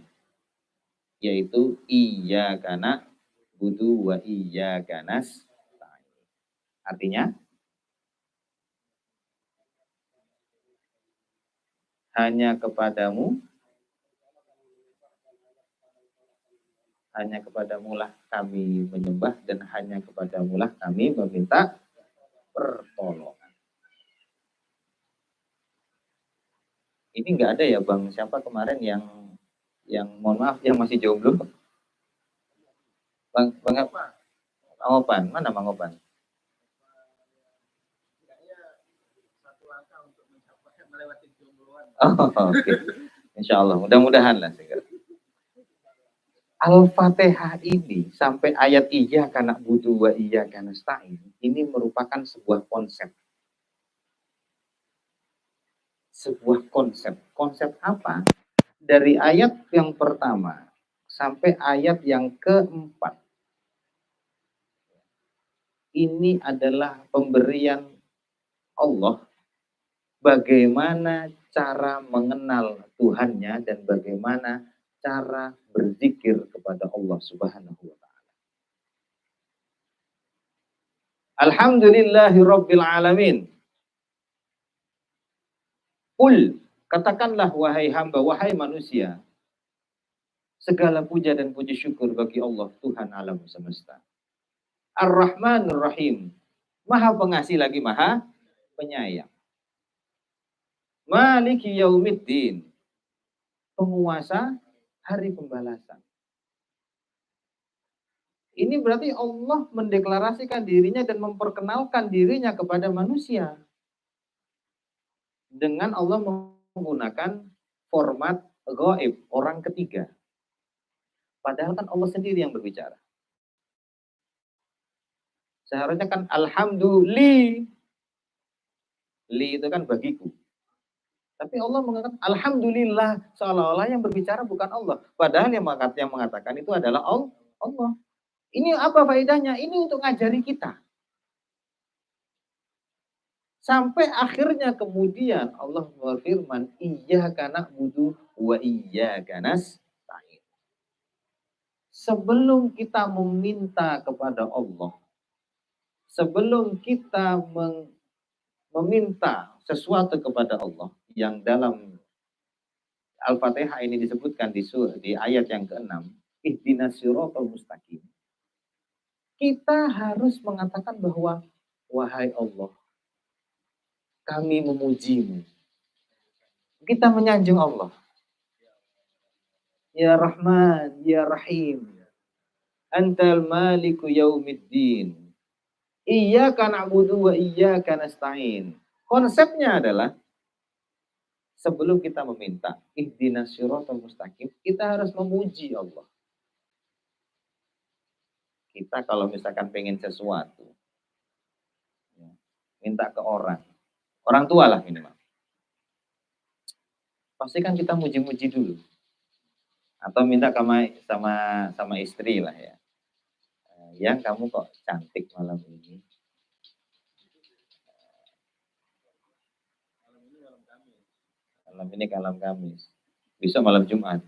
yaitu iyyaka na'budu wa iyyaka nasta'in. Artinya hanya kepadamulah kami menyembah dan hanya kepadamulah kami meminta pertolongan. Ini nggak ada ya Bang, siapa kemarin yang mohon maaf yang masih jomblo? Bang Opan, mana Bang Opan? Oh, oke. Okay. Insya Allah, mudah-mudahan lah segera. Al-Fatihah ini sampai ayat iyyaka na'budu wa iyyaka nasta'in ini merupakan sebuah konsep. Sebuah konsep. Konsep apa? Dari ayat yang pertama sampai ayat yang keempat. Ini adalah pemberian Allah bagaimana cara mengenal Tuhannya dan bagaimana cara berzikir kepada Allah Subhanahu wa taala. Alhamdulillahirabbil alamin. Qul, katakanlah wahai hamba, wahai manusia, segala puja dan puji syukur bagi Allah Tuhan alam semesta. Ar-Rahmanur Rahim, Maha Pengasih lagi Maha Penyayang. Maliki yaumiddin, penguasa hari pembalasan. Ini berarti Allah mendeklarasikan dirinya dan memperkenalkan dirinya kepada manusia. Dengan Allah menggunakan format ghaib, orang ketiga. Padahal kan Allah sendiri yang berbicara. Seharusnya kan alhamdulillah. Li itu kan bagiku. Tapi Allah mengatakan alhamdulillah, seolah-olah yang berbicara bukan Allah. Padahal yang mengatakan itu adalah Allah. Ini apa faedahnya? Ini untuk ngajari kita. Sampai akhirnya kemudian Allah berfirman, iyyaka na'budu wa iyyaka nasta'in. Sebelum kita meminta kepada Allah, sebelum kita meminta sesuatu kepada Allah, yang dalam Al-Fatihah ini disebutkan di ayat yang ke-6, ihdinas siratal mustaqim. Kita harus mengatakan bahwa wahai Allah, kami memujimu. Kita menyanjung Allah. Ya Rahman, Ya Rahim. Antal maliku yaumiddin. Iyyaka na'budu wa iyyaka nasta'in. Konsepnya adalah sebelum kita meminta ihdinas siratal mustaqim, kita harus memuji Allah. Kita kalau misalkan pengen sesuatu, minta ke orang tua lah minimal. Pasti kan kita muji-muji dulu. Atau minta sama istri lah ya. Yang kamu kok cantik malam ini. Malam ini malam Kamis. Besok malam Jumat.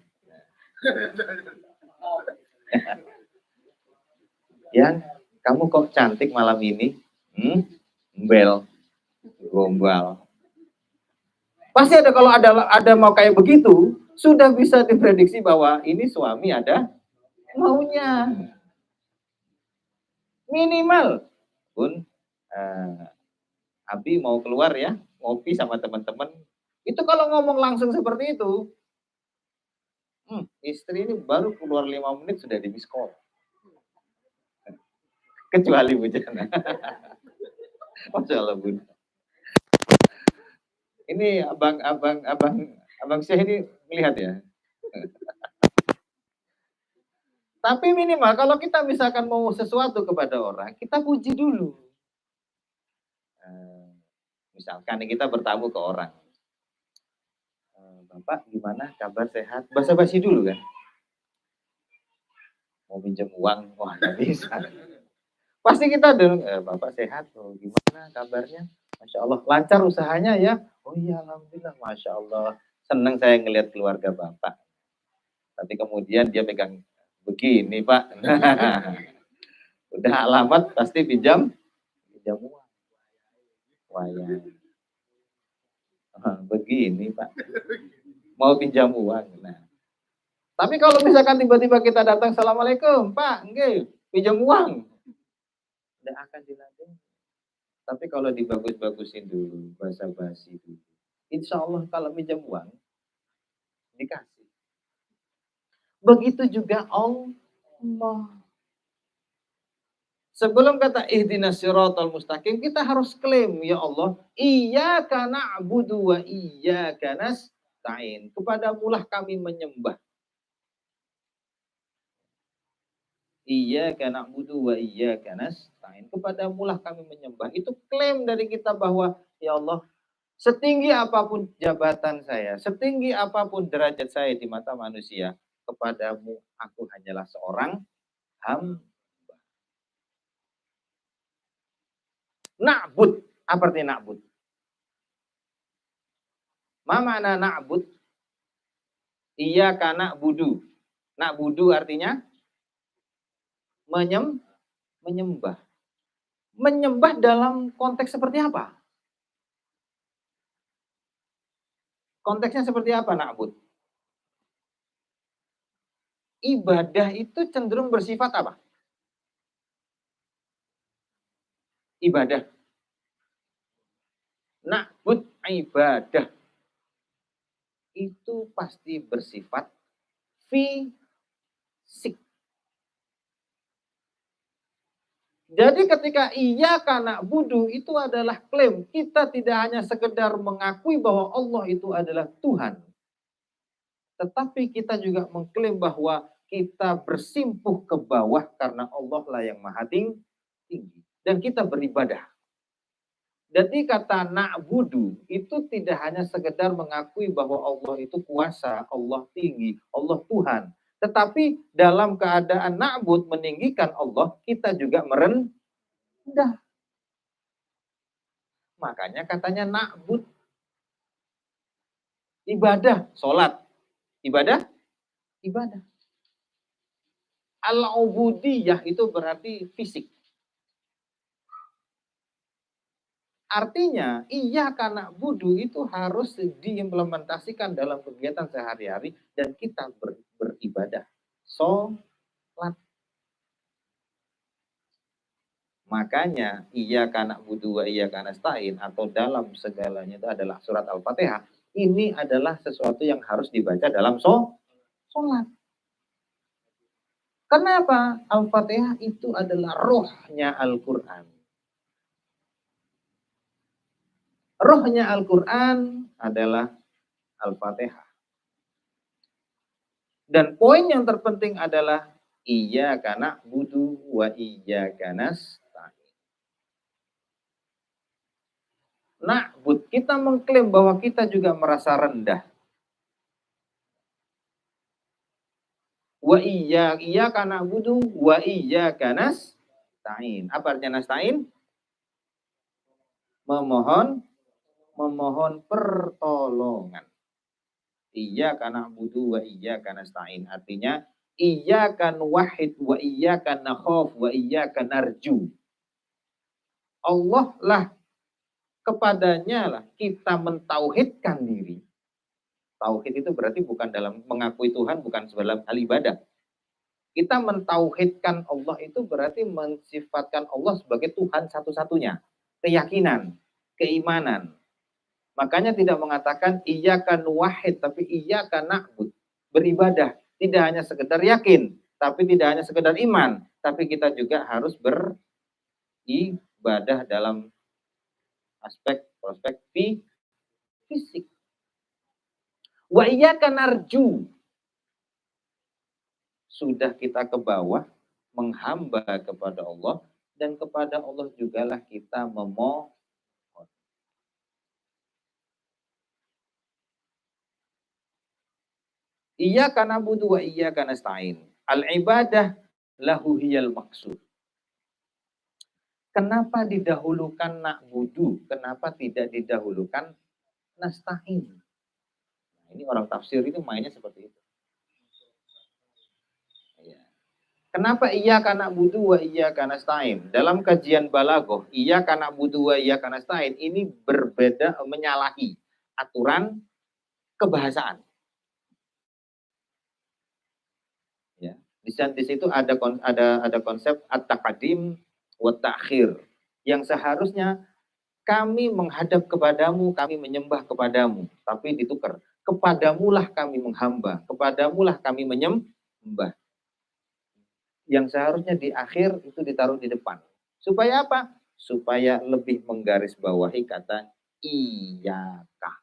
Yang kamu kok cantik malam ini. Gombal. Pasti ada, kalau ada mau kayak begitu, sudah bisa diprediksi bahwa ini suami ada maunya. Minimal pun Abi mau keluar ya, ngopi sama teman-teman. Itu kalau ngomong langsung seperti itu, istri ini baru keluar 5 menit sudah di miss-call. Kecuali bujana. Masya Allah, Bun. Ini abang Syekh ini melihat ya. Tapi minimal kalau kita misalkan mau sesuatu kepada orang, kita puji dulu. Misalkan kita bertamu ke orang. Bapak gimana, kabar, sehat? Basa-basi dulu kan. Mau pinjam uang, wah nggak bisa. Pasti kita dong, Bapak sehat, oh, gimana kabarnya? Masya Allah, lancar usahanya ya? Oh iya, Alhamdulillah, Masya Allah. Senang saya ngelihat keluarga Bapak. Tapi kemudian dia pegang begini Pak. Udah alamat pasti pinjam uang. Wayang. Begini Pak. Mau pinjam uang. Nah. Tapi kalau misalkan tiba-tiba kita datang, Assalamualaikum Pak, nggih, pinjam uang. Tidak akan dilakukan. Tapi kalau dibagus-bagusin dulu, basa-basi dulu. Insya Allah kalau pinjam uang, dikasih. Begitu juga Allah. Sebelum kata ihdinas siratal mustaqim, kita harus klaim, ya Allah, iyyaka na'budu wa iyyaka nasta'in. Kepadamulah kami menyembah. Iyyaka na'budu wa iyyaka nasta'in. Kepadamulah kami menyembah. Itu klaim dari kita bahwa, ya Allah, setinggi apapun jabatan saya, setinggi apapun derajat saya di mata manusia, kepadamu aku hanyalah seorang hamba. Na'bud. Apa artinya na'bud? Ma makna na'bud? Iyyaka na'budu. Na'budu artinya menyembah. Menyembah dalam konteks seperti apa? Konteksnya seperti apa na'bud? Ibadah itu cenderung bersifat apa? Ibadah. Na'bud ibadah. Itu pasti bersifat fisik. Jadi ketika iyyaka na'budu itu adalah klaim. Kita tidak hanya sekedar mengakui bahwa Allah itu adalah Tuhan. Tetapi kita juga mengklaim bahwa kita bersimpuh ke bawah karena Allah lah yang maha tinggi. Dan kita beribadah. Jadi kata na'budu itu tidak hanya sekedar mengakui bahwa Allah itu kuasa, Allah tinggi, Allah Tuhan. Tetapi dalam keadaan na'bud meninggikan Allah, kita juga merendah. Makanya katanya na'bud. Ibadah, sholat. Ibadah? Ibadah. Al-ubudiyah itu berarti fisik. Artinya, iyyaka na'budu itu harus diimplementasikan dalam kegiatan sehari-hari dan kita beribadah. Sholat. Makanya, iyyaka na'budu wa iyyaka nasta'in atau dalam segalanya itu adalah surat Al-Fatihah. Ini adalah sesuatu yang harus dibaca dalam sholat. Kenapa? Al-Fatihah itu adalah rohnya Al-Quran. Rohnya Al-Quran adalah Al-Fatihah. Dan poin yang terpenting adalah iyyaka na'budu wa iyyaka nasta'in. Na'bud, kita mengklaim bahwa kita juga merasa rendah. Wa iyyaka na'budu wa iyyaka nasta'in. Apa artinya nasta'in? Memohon pertolongan. Iyyaka na'budu wa iyyaka nasta'in. Artinya iyyaka nuwahhid wa iyyaka nakhaf wa iyyaka narju. Allah lah, kepadanya lah kita mentauhidkan diri. Tauhid itu berarti bukan dalam mengakui Tuhan, bukan dalam hal ibadah. Kita mentauhidkan Allah itu berarti mensifatkan Allah sebagai Tuhan satu-satunya. Keyakinan, keimanan. Makanya tidak mengatakan iyyaka nuwahhid, tapi iyyaka na'bud. Beribadah. Tidak hanya sekedar yakin, tapi tidak hanya sekedar iman. Tapi kita juga harus beribadah dalam aspek prospek fisik. Wa iyyaka narju. Sudah kita ke bawah, menghamba kepada Allah, dan kepada Allah jugalah kita memohon. Iyyaka na'budu wa iyyaka nasta'in. Al-ibadah lahu hiyal maksud. Kenapa didahulukan na'budu? Kenapa tidak didahulukan nasta'in? Nah, ini orang tafsir itu mainnya seperti itu. Kenapa iyyaka na'budu wa iyyaka nasta'in? Dalam kajian balaghah, iyyaka na'budu wa iyyaka nasta'in ini berbeda, menyalahi aturan kebahasaan. Ya, di situ ada konsep at-taqdim wa ta'khir yang seharusnya kami menghadap kepadamu, kami menyembah kepadamu, tapi ditukar. Kepadamulah kami menghamba, kepadamulah kami menyembah. Yang seharusnya di akhir itu ditaruh di depan. Supaya apa? Supaya lebih menggarisbawahi kata iyyaka.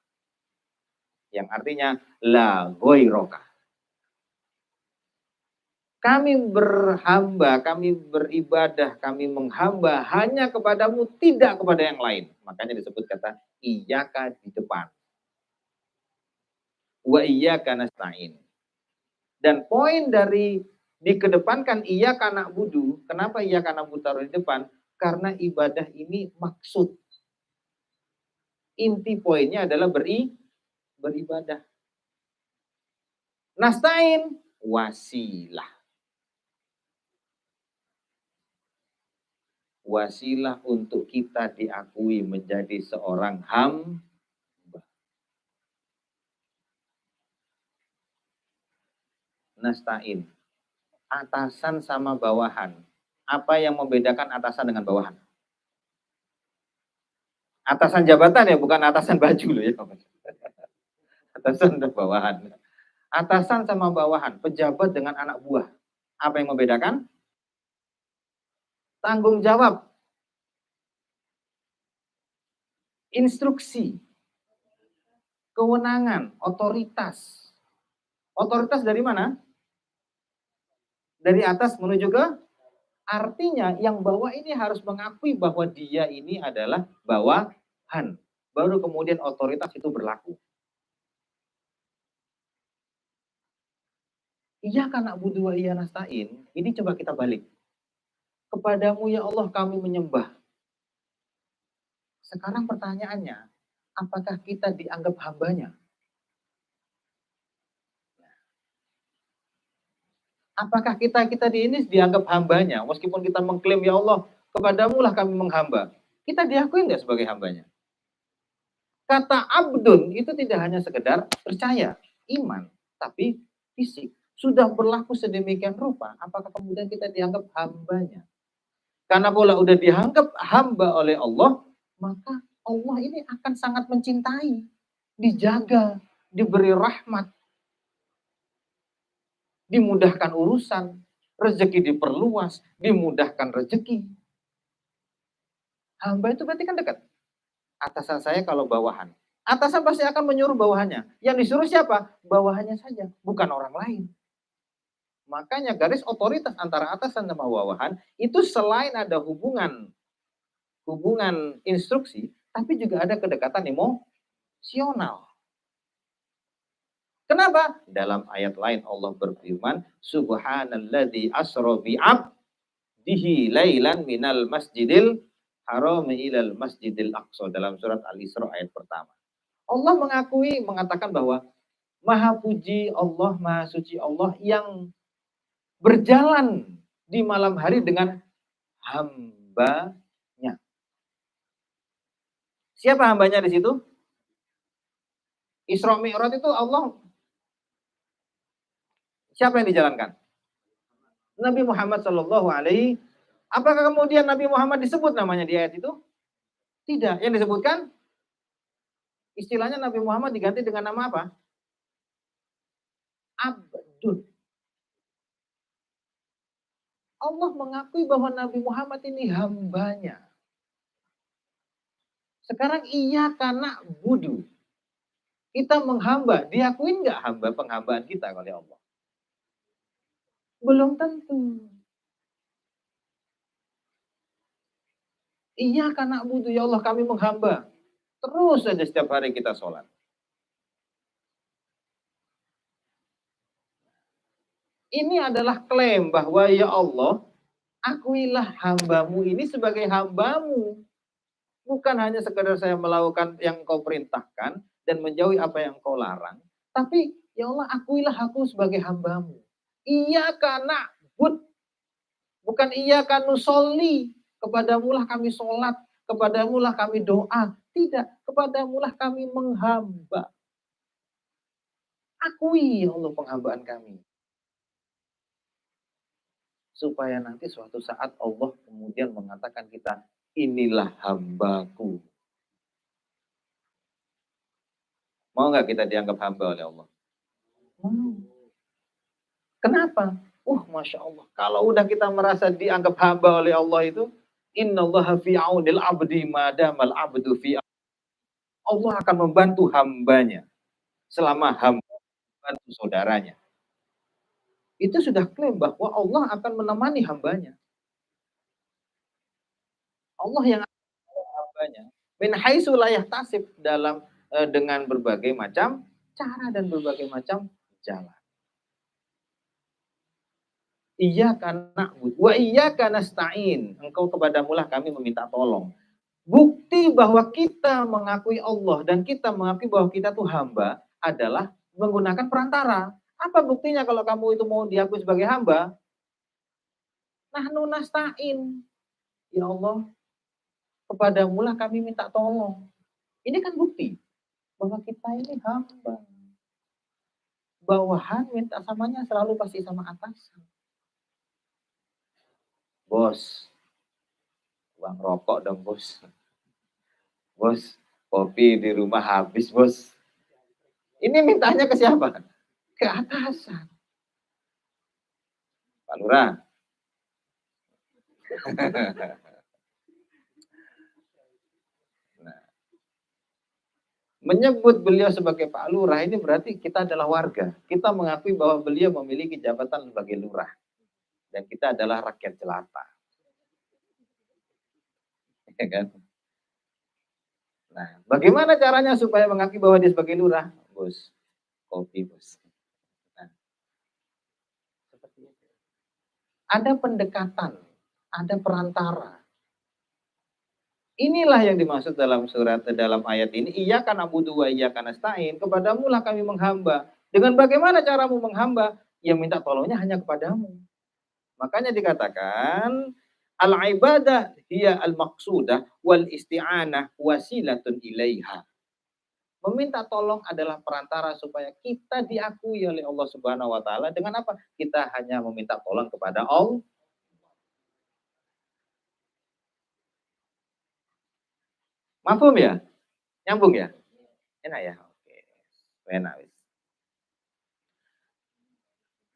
Yang artinya la ghairaka. Kami berhamba, kami beribadah, kami menghamba hanya kepadamu, tidak kepada yang lain. Makanya disebut kata iyyaka di depan. Wa iyyaka nasta'in. Dan poin dari dikedepankan iyyaka na'budu. Kenapa iyyaka na'budu taruh di depan? Karena ibadah ini maksud. Inti poinnya adalah beribadah. Nasta'in wasilah. Wasilah untuk kita diakui menjadi seorang hamba. Nasta'in. Atasan sama bawahan. Apa yang membedakan atasan dengan bawahan? Atasan jabatan ya, bukan atasan baju loh ya. Atasan dan bawahan. Atasan sama bawahan, pejabat dengan anak buah. Apa yang membedakan? Tanggung jawab. Instruksi. Kewenangan, otoritas. Otoritas dari mana? Dari atas menuju ke, artinya yang bawah ini harus mengakui bahwa dia ini adalah bawahan. Baru kemudian otoritas itu berlaku. Iyyaka na'budu wa iyyaka nasta'in. Ini coba kita balik. Kepadamu ya Allah kami menyembah. Sekarang pertanyaannya, apakah kita dianggap hambanya? Apakah kita di ini dianggap hambanya? Meskipun kita mengklaim, ya Allah, kepadamu lah kami menghamba. Kita diakui nggak sebagai hambanya? Kata abdun itu tidak hanya sekedar percaya, iman, tapi fisik. Sudah berlaku sedemikian rupa, apakah kemudian kita dianggap hambanya? Karena pula udah dianggap hamba oleh Allah, maka Allah ini akan sangat mencintai, dijaga, diberi rahmat, dimudahkan urusan, rezeki diperluas, dimudahkan rezeki. Hamba itu berarti kan dekat. Atasan saya kalau bawahan. Atasan pasti akan menyuruh bawahannya. Yang disuruh siapa? Bawahannya saja, bukan orang lain. Makanya garis otoritas antara atasan dan bawahan itu selain ada hubungan instruksi, tapi juga ada kedekatan emosional. Kenapa? Dalam ayat lain Allah berfirman, Subhanalladzi asra bi'abdihi lailan minal masjidil haram ilal masjidil aqsa, dalam surat Al-Isra ayat pertama. Allah mengatakan bahwa Maha puji Allah, Maha suci Allah yang berjalan di malam hari dengan hambanya. Siapa hambanya di situ? Isra Mi'raj itu Allah. Siapa yang dijalankan? Nabi Muhammad Shallallahu Alaihi. Apakah kemudian Nabi Muhammad disebut namanya di ayat itu? Tidak. Yang disebutkan istilahnya Nabi Muhammad diganti dengan nama apa? Abdul. Allah mengakui bahwa Nabi Muhammad ini hambanya. Sekarang iya karena budu. Kita menghamba, diakuin nggak hamba penghambaan kita oleh Allah? Belum tentu. Iya karena budu, ya Allah kami menghamba. Terus saja setiap hari kita sholat. Ini adalah klaim bahwa ya Allah, akuilah hambamu ini sebagai hambamu. Bukan hanya sekedar saya melakukan yang kau perintahkan dan menjauhi apa yang kau larang. Tapi ya Allah, akuilah aku sebagai hambamu. Iya karena bud, bukan iya karena nusolli. Kepadamulah kami sholat, kepadamulah kami doa. Tidak, kepadamulah kami menghamba. Akui ya Allah penghambaan kami. Supaya nanti suatu saat Allah kemudian mengatakan kita, inilah hambaku. Mau nggak kita dianggap hamba oleh Allah? Mau. Kenapa? Masya Allah. Kalau udah kita merasa dianggap hamba oleh Allah itu, innallaha fi aunil abdi madamal abdu fi. Allah akan membantu hambanya selama hamba membantu saudaranya. Itu sudah klaim bahwa Allah akan menemani hambanya. Allah yang hambanya. Min haitsu la yahtasib dalam dengan berbagai macam cara dan berbagai macam jalan. Iyyaka na'budu wa iyyaka nasta'in. Engkau kepadamulah kami meminta tolong. Bukti bahwa kita mengakui Allah dan kita mengakui bahwa kita tuh hamba adalah menggunakan perantara. Apa buktinya kalau kamu itu mau diakui sebagai hamba? Nahnu nasta'in. Ya Allah, kepadamulah kami minta tolong. Ini kan bukti bahwa kita ini hamba. Bawahan minta samanya selalu pasti sama atasan. Bos, uang rokok dong bos. Bos, kopi di rumah habis bos. Ini mintanya ke siapa? Ke atasan. Pak Lurah. Nah, menyebut beliau sebagai Pak Lurah ini berarti kita adalah warga. Kita mengakui bahwa beliau memiliki jabatan sebagai lurah. Dan kita adalah rakyat jelata. Ya kan? Nah, bagaimana caranya supaya mengakui bahwa dia sebagai lurah? Bos, kopi bos. Nah, seperti itu. Ada pendekatan, ada perantara. Inilah yang dimaksud dalam dalam ayat ini. Iyyaka na'budu wa iyyaka nasta'in. Kepadamulah kami menghamba. Dengan bagaimana caramu menghamba? Yang minta tolongnya hanya kepadamu. Makanya dikatakan al-ibadah hiya al-maqsudah wal isti'anah wasilatun ilaiha. Meminta tolong adalah perantara supaya kita diakui oleh Allah Subhanahu wa taala dengan apa? Kita hanya meminta tolong kepada Allah. Mafhum ya? Nyambung ya? Enak ya? Oke. Enak.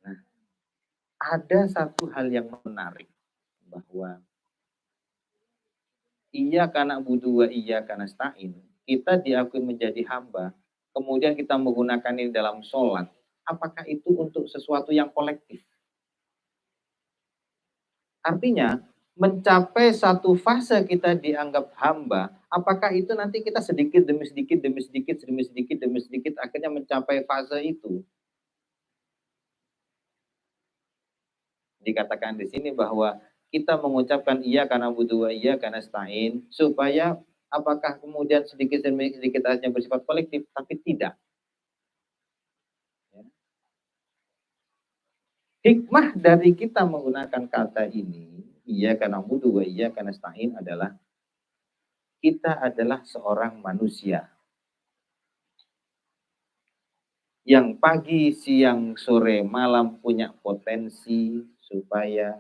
Nah, ada satu hal yang menarik bahwa iya karena budu wa iya karena stain, kita diakui menjadi hamba, kemudian kita menggunakan ini dalam sholat, apakah itu untuk sesuatu yang kolektif? Artinya, mencapai satu fase kita dianggap hamba, apakah itu nanti kita sedikit demi sedikit, demi sedikit, demi sedikit, demi sedikit, akhirnya mencapai fase itu? Dikatakan di sini bahwa kita mengucapkan iya karena butuh iya karena stain supaya apakah kemudian sedikit demi sedikit hanya bersifat kolektif, tapi tidak. Ya. Hikmah dari kita menggunakan kata ini, iya karena butuh iya karena stain adalah kita adalah seorang manusia yang pagi, siang, sore, malam punya potensi supaya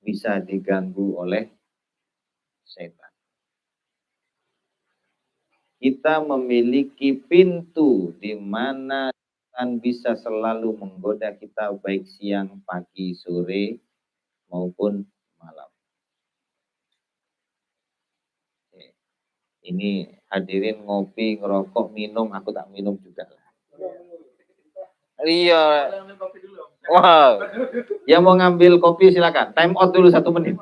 bisa diganggu oleh setan. Kita memiliki pintu di mana setan bisa selalu menggoda kita baik siang, pagi, sore maupun malam. Ini hadirin ngopi, ngerokok, minum, aku tak minum juga. Iya. Wow. Yang mau ngambil kopi silakan. Time out dulu 1 menit.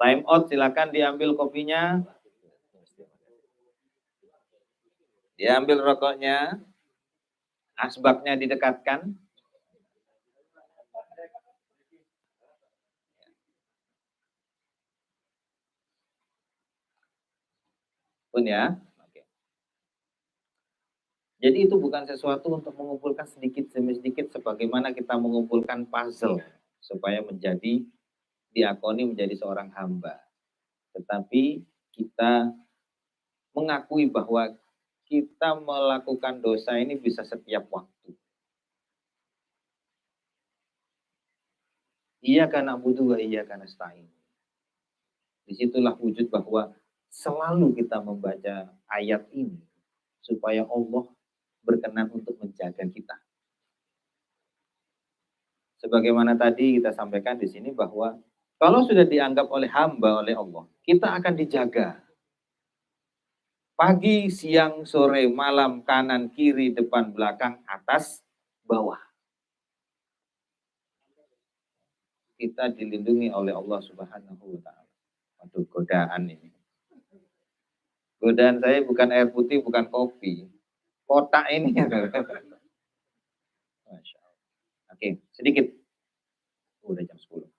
Time out silakan diambil kopinya. Diambil rokoknya. Asbaknya didekatkan. Pun ya. Oke. Jadi itu bukan sesuatu untuk mengumpulkan sedikit demi sedikit sebagaimana kita mengumpulkan puzzle supaya menjadi diakoni menjadi seorang hamba. Tetapi kita mengakui bahwa kita melakukan dosa ini bisa setiap waktu. Iya karena butuh, iya karena nasta'in. Disitulah wujud bahwa selalu kita membaca ayat ini supaya Allah berkenan untuk menjaga kita. Sebagaimana tadi kita sampaikan di sini bahwa kalau sudah dianggap oleh hamba oleh Allah, kita akan dijaga. Pagi, siang, sore, malam, kanan, kiri, depan, belakang, atas, bawah. Kita dilindungi oleh Allah Subhanahu wa taala. Waduh, godaan ini. Godaan saya bukan air putih, bukan kopi. Kotak ini. Masya Allah. Oke, sedikit. Udah jam 10.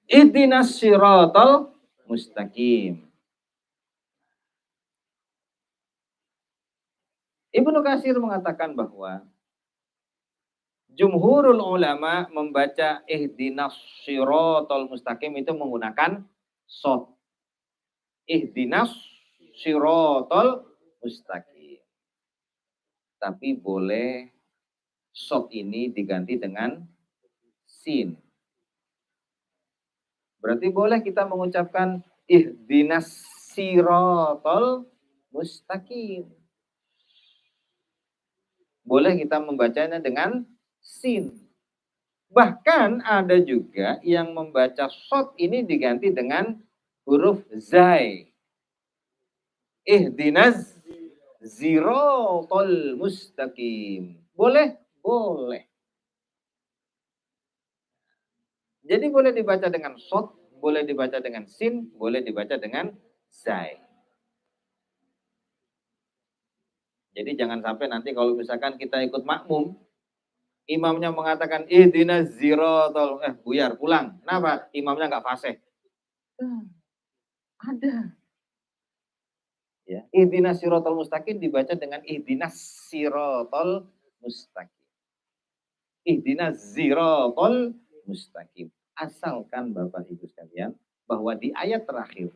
Ihdinas siratal mustaqim. Ibnu Katsir mengatakan bahwa jumhurul ulama membaca ihdinas siratal mustaqim itu menggunakan shad. Ihdinas siratal mustaqim. Tapi boleh shad ini diganti dengan sin. Berarti boleh kita mengucapkan ihdinas siratal mustaqim. Boleh kita membacanya dengan sin. Bahkan ada juga yang membaca shad ini diganti dengan huruf zai. Ihdinas siratal mustaqim. Boleh? Boleh. Jadi boleh dibaca dengan shad, boleh dibaca dengan sin, boleh dibaca dengan zai. Jadi jangan sampai nanti kalau misalkan kita ikut makmum, imamnya mengatakan ihdinas siratal buyar pulang. Kenapa? Imamnya nggak fasih. Ada. Ya, ihdinas siratal mustaqim dibaca dengan ihdinas siratal mustaqim. Ihdinas siratal mustaqim. Asalkan Bapak Ibu sekalian bahwa di ayat terakhir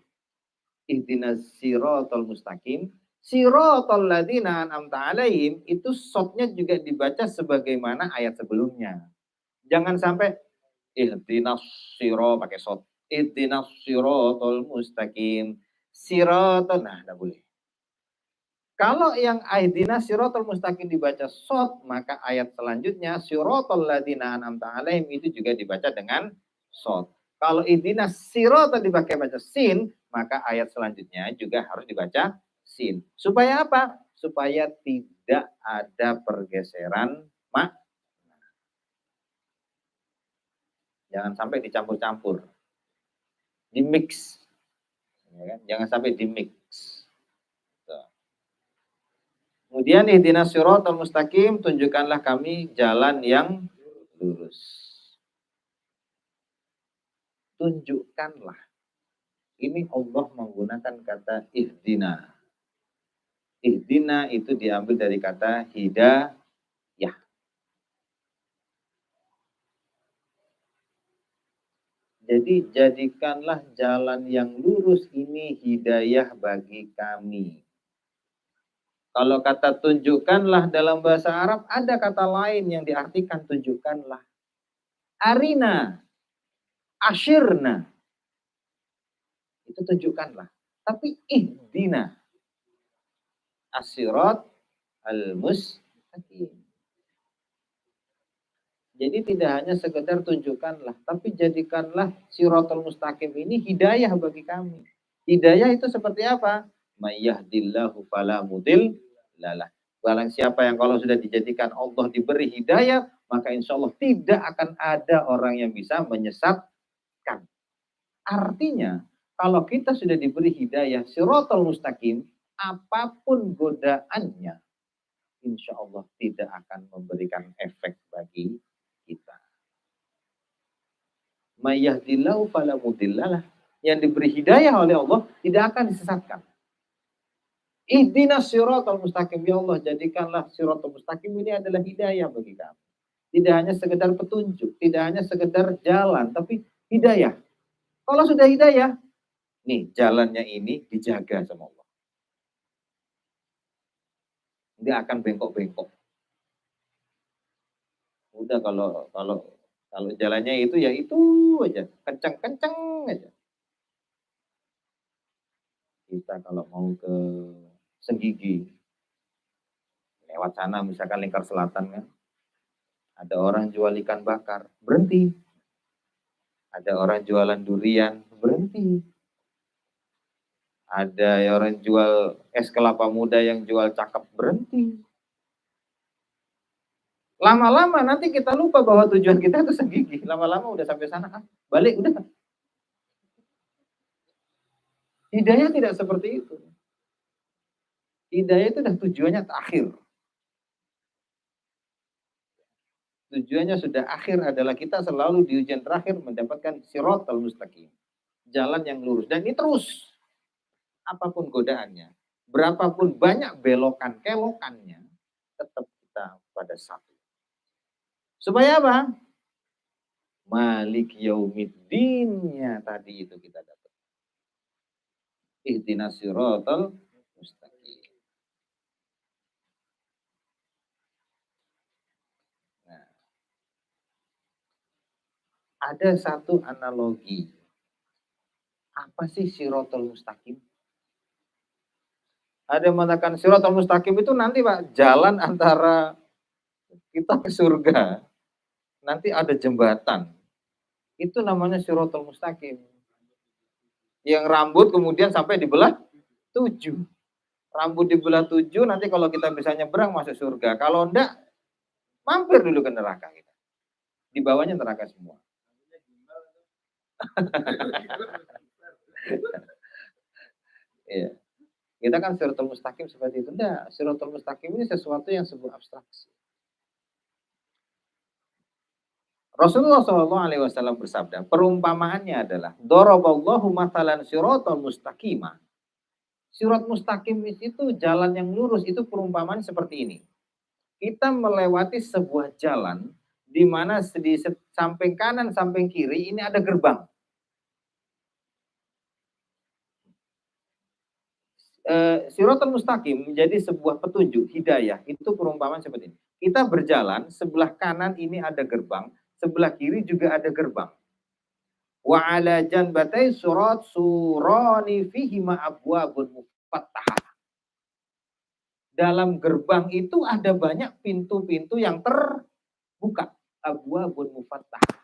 ihdinas siratal mustaqim, siratal ladzina an'amta alaihim itu shadnya juga dibaca sebagaimana ayat sebelumnya. Jangan sampai ihdinas siratal pakai shad. Ihdinas siratal mustaqim. Siratal nah enggak boleh. Kalau yang ihdinas siratal mustaqim dibaca shad, maka ayat selanjutnya siratal ladzina an'amta alaihim itu juga dibaca dengan shad. Kalau ihdinas siratal dipakai baca sin, maka ayat selanjutnya juga harus dibaca sin. Supaya apa? Supaya tidak ada pergeseran mak. Jangan sampai dicampur-campur. Di mix. Ya kan? Jangan sampai di mix. Kemudian ihdinas siratal mustaqim, tunjukkanlah kami jalan yang lurus. Tunjukkanlah. Ini Allah menggunakan kata ihdina. Ihdina itu diambil dari kata hidayah. Jadi jadikanlah jalan yang lurus ini hidayah bagi kami. Kalau kata tunjukkanlah dalam bahasa Arab ada kata lain yang diartikan tunjukkanlah. Arina, asyirna, itu tunjukkanlah. Tapi ihdina, asyirat al-mustaqim. Jadi tidak hanya sekedar tunjukkanlah, tapi jadikanlah siratal mustaqim ini hidayah bagi kami. Hidayah itu seperti apa? Mayyahdillahu fala mudil lalah. Barang siapa yang kalau sudah dijadikan Allah diberi hidayah, maka insya Allah tidak akan ada orang yang bisa menyesatkan. Artinya, kalau kita sudah diberi hidayah siratal mustaqim, apapun godaannya, insya Allah tidak akan memberikan efek bagi kita. Mayyahdillahu fala mudhillalah. Yang diberi hidayah oleh Allah tidak akan disesatkan. Ihdinas siratal mustaqim, ya Allah, jadikanlah siratal mustaqim ini adalah hidayah bagi kami. Tidak hanya sekedar petunjuk, tidak hanya sekedar jalan, tapi hidayah. Kalau sudah hidayah, nih jalannya ini dijaga sama Allah. Nggak akan bengkok-bengkok. Udah kalau jalannya itu ya itu aja, kencang-kencang aja. Kita kalau mau ke Senggigi, lewat sana misalkan Lingkar Selatan kan, ada orang jual ikan bakar, berhenti. Ada orang jualan durian, berhenti. Ada orang jual es kelapa muda yang jual cakep, berhenti. Lama-lama nanti kita lupa bahwa tujuan kita itu Senggigi. Lama-lama udah sampai sana, balik udah. Hidayah tidak seperti itu. Hidayah itu udah tujuannya terakhir. Tujuannya sudah akhir adalah kita selalu di ujian terakhir mendapatkan siratal mustaqim. Jalan yang lurus. Dan ini terus. Apapun godaannya. Berapapun banyak belokan kelokannya. Tetap kita pada satu. Supaya apa? Malik yaumiddinnya tadi itu kita dapat. Ihdinas siratal mustaqim. Nah, ada satu analogi. Apa sih siratal mustaqim? Ada yang mengatakan siratal mustaqim itu nanti Pak, jalan antara kita ke surga. Nanti ada jembatan. Itu namanya siratal mustaqim. Yang rambut kemudian sampai dibelah 7. Rambut dibelah 7, nanti kalau kita bisa nyebrang masuk surga. Kalau enggak, mampir dulu ke neraka kita. Di bawahnya neraka semua. Iya. Kita kan siratal mustaqim seperti itu. Enggak, siratal mustaqim ini sesuatu yang sebuah abstraksi. Rasulullah SAW bersabda, perumpamaannya adalah daraballahu mathalan siratal mustaqimah. Sirat mustaqim itu jalan yang lurus, itu perumpamaan seperti ini. Kita melewati sebuah jalan di mana di samping kanan, samping kiri ini ada gerbang. Siratal mustaqim menjadi sebuah petunjuk hidayah, itu perumpamaan seperti ini. Kita berjalan, sebelah kanan ini ada gerbang, sebelah kiri juga ada gerbang. Wa ala janbatai surat surani fihi ma abwabun mufattahah. Dalam gerbang itu ada banyak pintu-pintu yang terbuka. Abwabun mufattahah.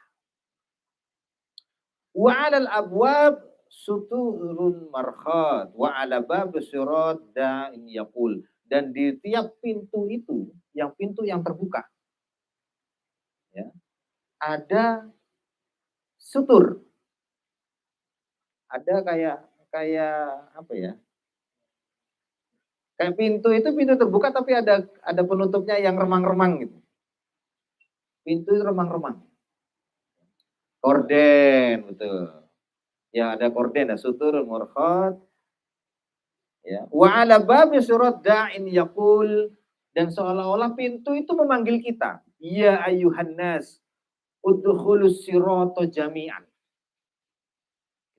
Wa 'alal abwab suturun markhat wa 'ala bab sirat da'in yaqul. Dan di tiap pintu itu, yang pintu yang terbuka, ya, ada sutur. Ada kayak apa ya? Kayak pintu itu pintu terbuka tapi ada penutupnya yang remang-remang gitu. Pintu remang-remang. Korden, betul. Ya ada korden, ada sutur, murkhat. Ya. Wa 'ala babi surat da'in yaqul, dan seolah-olah pintu itu memanggil kita. Ya ayyuhan nas, udkhulus sirata jami'an.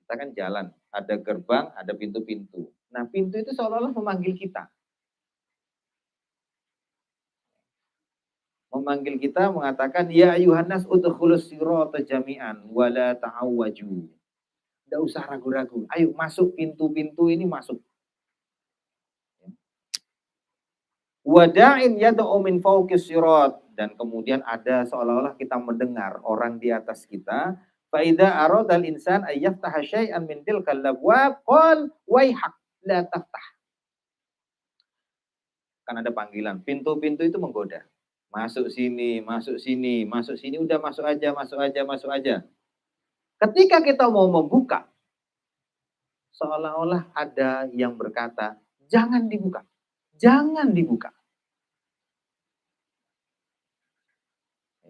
Kita kan jalan, ada gerbang, ada pintu-pintu. Nah, pintu itu seolah-olah memanggil kita. memanggil kita mengatakan ya ayuhan nas udkhulus sirata jami'an wala ta'awwaju. Enggak usah ragu-ragu. Ayo masuk pintu-pintu ini masuk. Wada'in yad'u min fawqis sirat, dan kemudian ada seolah-olah kita mendengar orang di atas kita. Fa idza aradal insan ay yaftaha syai'an min tilkal abwab qal waihak la taftah. Kan ada panggilan, pintu-pintu itu menggoda. Masuk sini, masuk sini, masuk sini, udah masuk aja, masuk aja, masuk aja. Ketika kita mau membuka, seolah-olah ada yang berkata, jangan dibuka, jangan dibuka.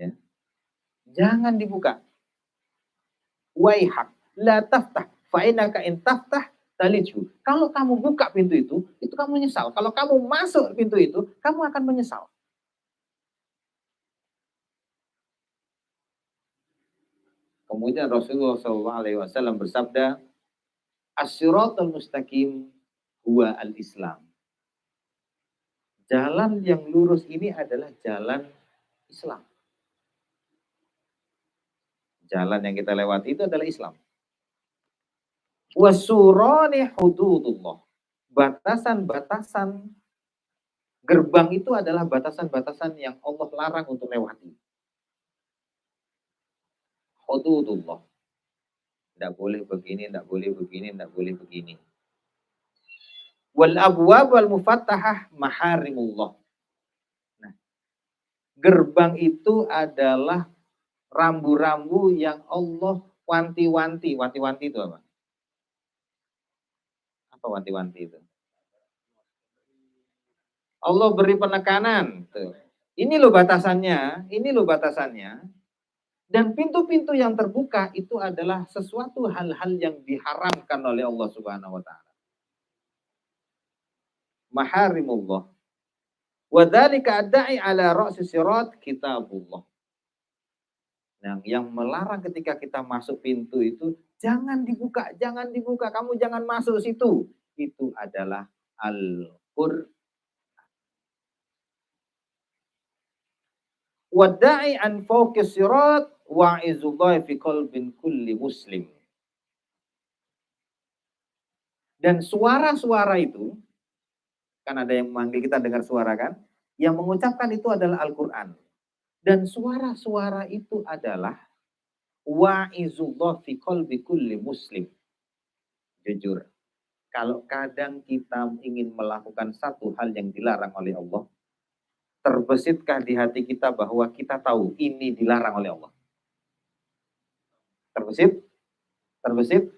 Ya. Jangan dibuka. Waihak, la taftah, fa'inaka in taftah taliju. Kalau kamu buka pintu itu kamu menyesal. Kalau kamu masuk pintu itu, kamu akan menyesal. Kemudian Rasulullah SAW bersabda, as-siratal mustaqim huwa al-Islam. Jalan yang lurus ini adalah jalan Islam. Jalan yang kita lewati itu adalah Islam. Wasurani hududullah. Batasan-batasan gerbang itu adalah batasan-batasan yang Allah larang untuk lewati. Hududullah. Tidak boleh begini, tidak boleh begini, tidak boleh begini. Wal abwab wal mufattahah maharimullah. Nah, gerbang itu adalah rambu-rambu yang Allah wanti-wanti. Wanti-wanti itu apa? Apa wanti-wanti itu? Allah beri penekanan. Tuh. Ini loh batasannya, ini loh batasannya. Dan pintu-pintu yang terbuka itu adalah sesuatu hal-hal yang diharamkan oleh Allah Subhanahu wa taala. Maharimullah. Wa dzalika adda'i ala ra'si sirat kitabullah. Nah, yang melarang ketika kita masuk pintu itu jangan dibuka, jangan dibuka, kamu jangan masuk situ. Itu adalah Al-Qur'an. Wada'i an fawqis sirat wa'izullahi fi qalbin kulli muslim. Dan suara-suara itu, kan ada yang memanggil kita dengar suara kan? Yang mengucapkan itu adalah Al-Quran. Dan suara-suara itu adalah wa'izullah fi qalbi kulli muslim. Jujur, kalau kadang kita ingin melakukan satu hal yang dilarang oleh Allah, terbesitkah di hati kita bahwa kita tahu ini dilarang oleh Allah? Terbesit? Terbesit?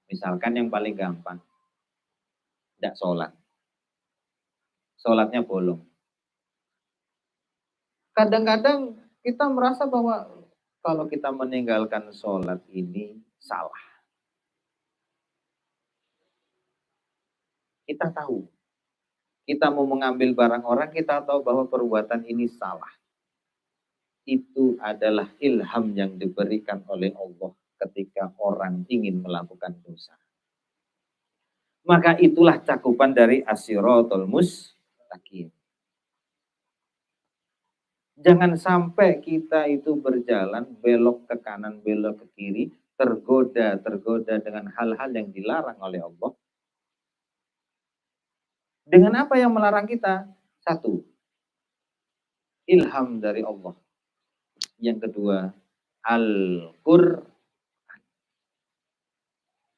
Misalkan yang paling gampang, tidak sholat. Sholatnya bolong. Kadang-kadang kita merasa bahwa kalau kita meninggalkan sholat ini salah. Kita tahu. Kita mau mengambil barang orang, kita tahu bahwa perbuatan ini salah. Itu adalah ilham yang diberikan oleh Allah ketika orang ingin melakukan dosa. Maka itulah cakupan dari as-siratal mustaqim. Jangan sampai kita itu berjalan belok ke kanan, belok ke kiri, tergoda dengan hal-hal yang dilarang oleh Allah. Dengan apa yang melarang kita? Satu, ilham dari Allah. Yang kedua, Al-Qur'an.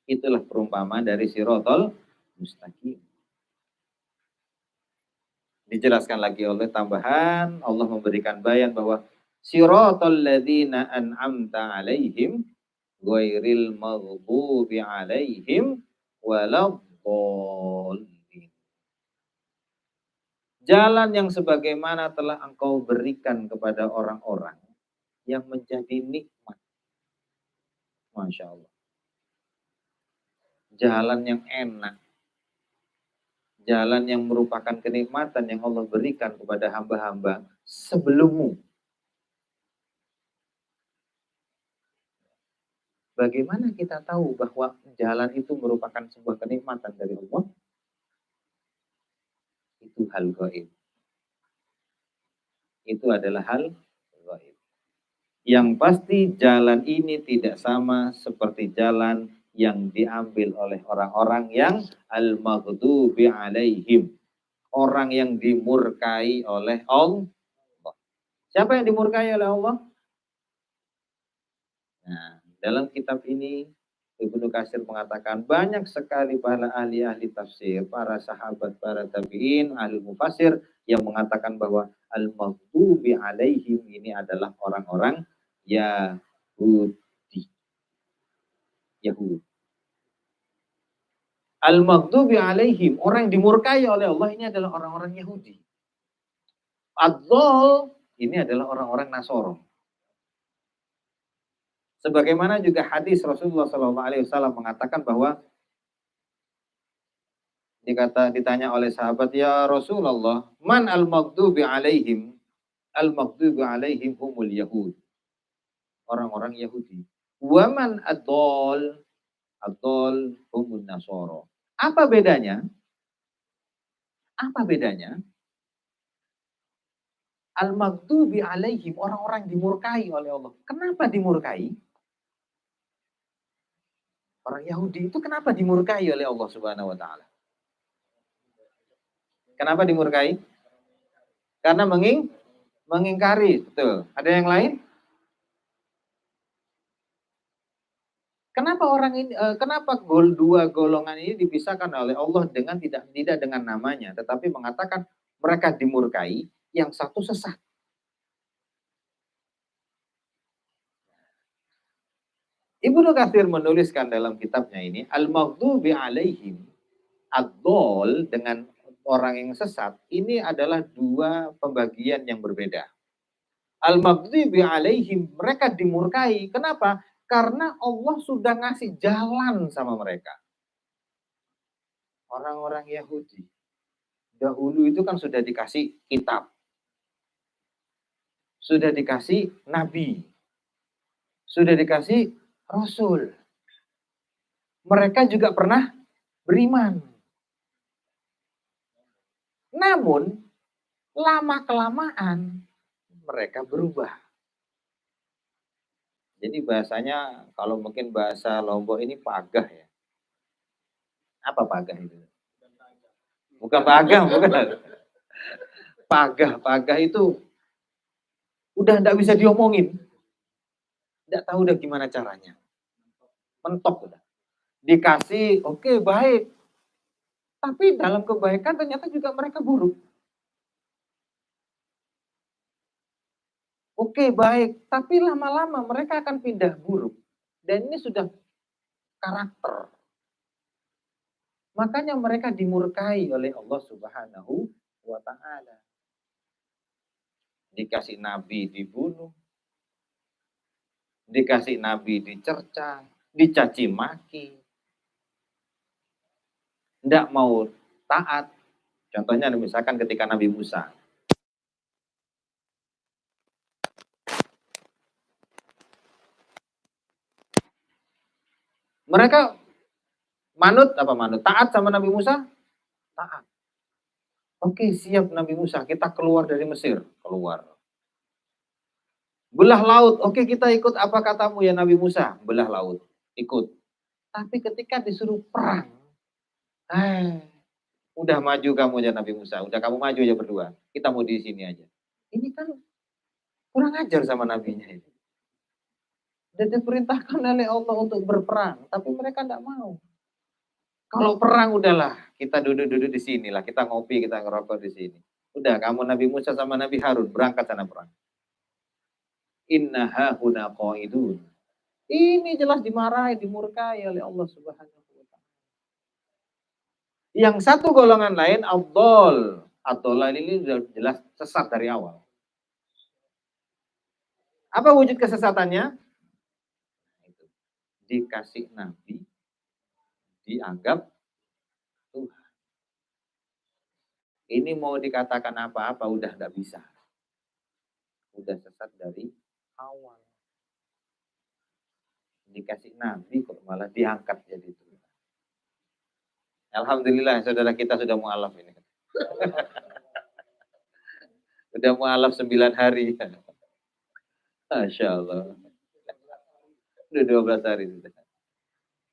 Itulah perumpamaan dari siratal mustaqim. Dijelaskan lagi oleh tambahan, Allah memberikan bayan bahwa siratal ladzina an'amta alaihim ghairil maghdubi alaihim waladdallin. Jalan yang sebagaimana telah engkau berikan kepada orang-orang yang menjadi nikmat. Masya Allah. Jalan yang enak. Jalan yang merupakan kenikmatan yang Allah berikan kepada hamba-hamba sebelummu. Bagaimana kita tahu bahwa jalan itu merupakan sebuah kenikmatan dari Allah? Itu hal gaib. Itu adalah hal gaib. Yang pasti jalan ini tidak sama seperti jalan yang diambil oleh orang-orang yang al-maghdubi alaihim. Orang yang dimurkai oleh Allah. Siapa yang dimurkai oleh Allah? Nah, dalam kitab ini Ibnu Katsir mengatakan banyak sekali para ahli-ahli tafsir, para sahabat, para tabi'in, ahli mufassir yang mengatakan bahwa al-maghdubi alaihim ini adalah orang-orang Yahudi. Yahudi. Al-maghdubi alaihim, orang yang dimurkai oleh Allah ini adalah orang-orang Yahudi. Ad-dhal ini adalah orang-orang Nasoro. Sebagaimana juga hadis Rasulullah SAW mengatakan bahwa ditanya oleh sahabat, ya Rasulullah, man al-maghdubi alaihim? Al-maghdubi alaihim humul Yahud. Orang-orang Yahudi. Wa man ad-dhal? Ad-dhal humul Nasoro. Apa bedanya? Apa bedanya? Al-maghdubi alaihim, orang-orang dimurkai oleh Allah. Kenapa dimurkai? Orang Yahudi itu kenapa dimurkai oleh Allah Subhanahu wa taala? Kenapa dimurkai? Karena mengingkari, betul. Ada yang lain? Kenapa orang ini kenapa dua golongan ini dipisahkan oleh Allah dengan tidak dengan namanya, tetapi mengatakan mereka dimurkai, yang satu sesat. Ibnu Katsir menuliskan dalam kitabnya ini, al-maghdubi alaihim, ad-dhal dengan orang yang sesat, ini adalah dua pembagian yang berbeda. Al-maghdubi alaihim, mereka dimurkai. Kenapa? Karena Allah sudah ngasih jalan sama mereka. Orang-orang Yahudi dahulu itu kan sudah dikasih kitab, sudah dikasih nabi, sudah dikasih rasul. Mereka juga pernah beriman. Namun lama-kelamaan mereka berubah. Jadi bahasanya kalau mungkin bahasa Lombok ini pagah ya. Apa pagah itu? Bukan pagah, bukan. Pagah itu udah nggak bisa diomongin. Nggak tahu udah gimana caranya. Mentok udah. Dikasih, oke, baik. Tapi dalam kebaikan ternyata juga mereka buruk. Oke, baik. Tapi lama-lama mereka akan pindah buruk. Dan ini sudah karakter. Makanya mereka dimurkai oleh Allah Subhanahu wa taala. Dikasih nabi dibunuh. Dikasih nabi dicerca, dicaci maki. Tidak mau taat. Contohnya misalkan ketika Nabi Musa. Mereka manut apa manut? Taat sama Nabi Musa? Taat. Oke, siap Nabi Musa, kita keluar dari Mesir. Keluar. Belah laut, oke kita ikut apa katamu ya Nabi Musa? Belah laut, ikut. Tapi ketika disuruh perang, udah maju kamu ya Nabi Musa, udah kamu maju aja berdua. Kita mau di sini aja. Ini kan kurang ajar sama nabinya ini. Dan diperintahkan oleh Allah untuk berperang, tapi mereka tidak mau. Kalau perang udahlah, kita duduk-duduk di sini lah, kita ngopi, kita ngerokok di sini. Udah, kamu Nabi Musa sama Nabi Harun berangkat sana perang. Inna hahuna qaidun. Ini jelas dimarahi, dimurkai oleh Allah Subhanahu wa taala. Yang satu golongan lain ad-dhal. Ad-dhal ini sudah jelas sesat dari awal. Apa wujud kesesatannya? Dikasih nabi, dianggap Tuhan. Ini mau dikatakan apa-apa udah nggak bisa. Udah sesat dari awal. Dikasih nabi kok malah diangkat jadi Tuhan. Alhamdulillah saudara kita sudah mualaf ini. Udah mualaf 9 hari. Masya Allah. Udah 12 hari sudah.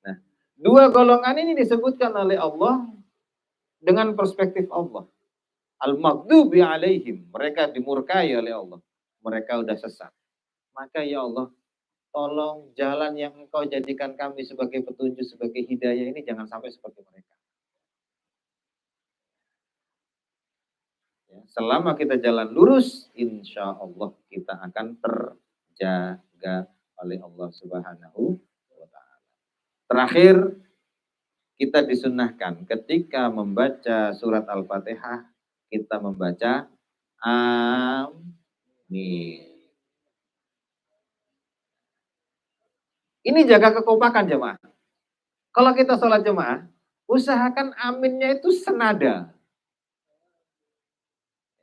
Nah, dua golongan ini disebutkan oleh Allah dengan perspektif Allah. Al-maghdubi alaihim. Mereka dimurkai oleh Allah. Mereka udah sesat. Maka ya Allah, tolong jalan yang Engkau jadikan kami sebagai petunjuk, sebagai hidayah ini jangan sampai seperti mereka. Ya, selama kita jalan lurus, insya Allah kita akan terjaga oleh Allah Subhanahu wa Ta'ala. Terakhir, kita disunnahkan ketika membaca surat Al-Fatihah, kita membaca amin. Ini jaga kekompakan jemaah. Kalau kita sholat jemaah, usahakan aminnya itu senada.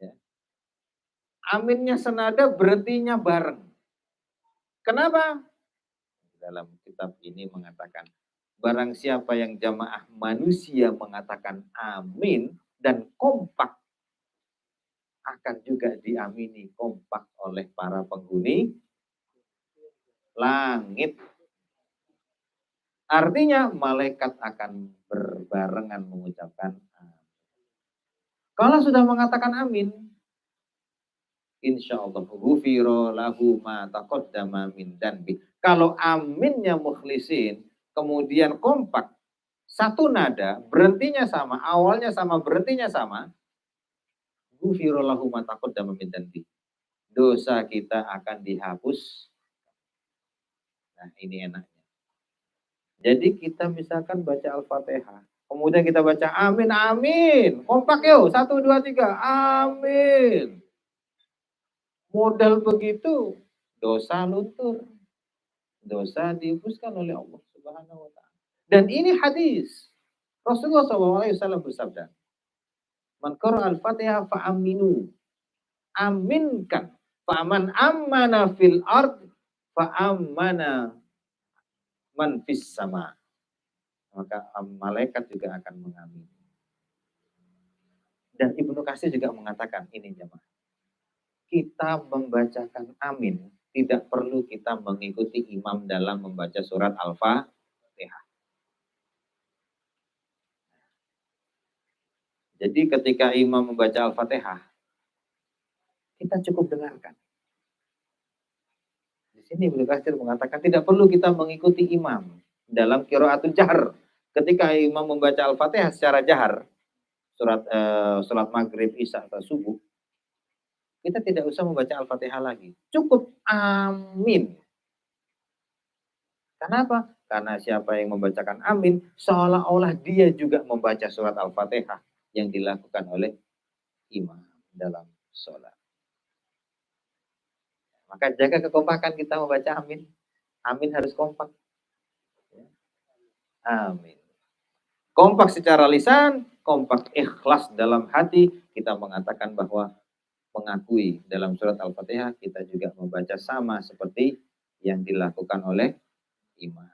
Ya. Aminnya senada, berhentinya bareng. Kenapa? Dalam kitab ini mengatakan, barang siapa yang jamaah manusia mengatakan amin dan kompak, akan juga diamini kompak oleh para penghuni langit. Artinya malaikat akan berbarengan mengucapkan amin. Kalau sudah mengatakan amin, insya Allah ghufira lahu ma taqaddama min danbi. Kalau aminnya mukhlisin, kemudian kompak, satu nada, berhentinya sama, awalnya sama, berhentinya sama, ghufira lahu ma taqaddama min danbi. Dosa kita akan dihapus. Nah, ini enaknya. Jadi kita misalkan baca Al-Fatihah, kemudian kita baca amin, amin. Kompak yuk, 1, 2, 3, amin. Modal begitu, dosa luntur. Dosa dihapuskan oleh Allah Subhanahu wa Ta'ala. Dan ini hadis. Rasulullah SAW bersabda, man qara al-Fatihah fa'aminu. Aminkan. Fa'aman ammana fil ard fa'ammana man fis sama. Maka malaikat juga akan mengamini. Dan Ibnu Katsir juga mengatakan ini jemaah. Kita membacakan amin, tidak perlu kita mengikuti imam dalam membaca surat Al-Fatihah. Jadi ketika imam membaca Al-Fatihah, kita cukup dengarkan. Di sini Ibnu Katsir mengatakan tidak perlu kita mengikuti imam dalam qiraatul jahr. Ketika imam membaca Al-Fatihah secara jahar, surat maghrib, isya atau subuh, kita tidak usah membaca Al-Fatihah lagi. Cukup amin. Kenapa? Karena siapa yang membacakan amin, seolah-olah dia juga membaca surat Al-Fatihah yang dilakukan oleh imam dalam sholat. Maka jaga kekompakan kita membaca amin. Amin harus kompak. Amin. Kompak secara lisan, kompak ikhlas dalam hati, kita mengatakan bahwa mengakui dalam surat Al-Fatihah kita juga membaca sama seperti yang dilakukan oleh imam.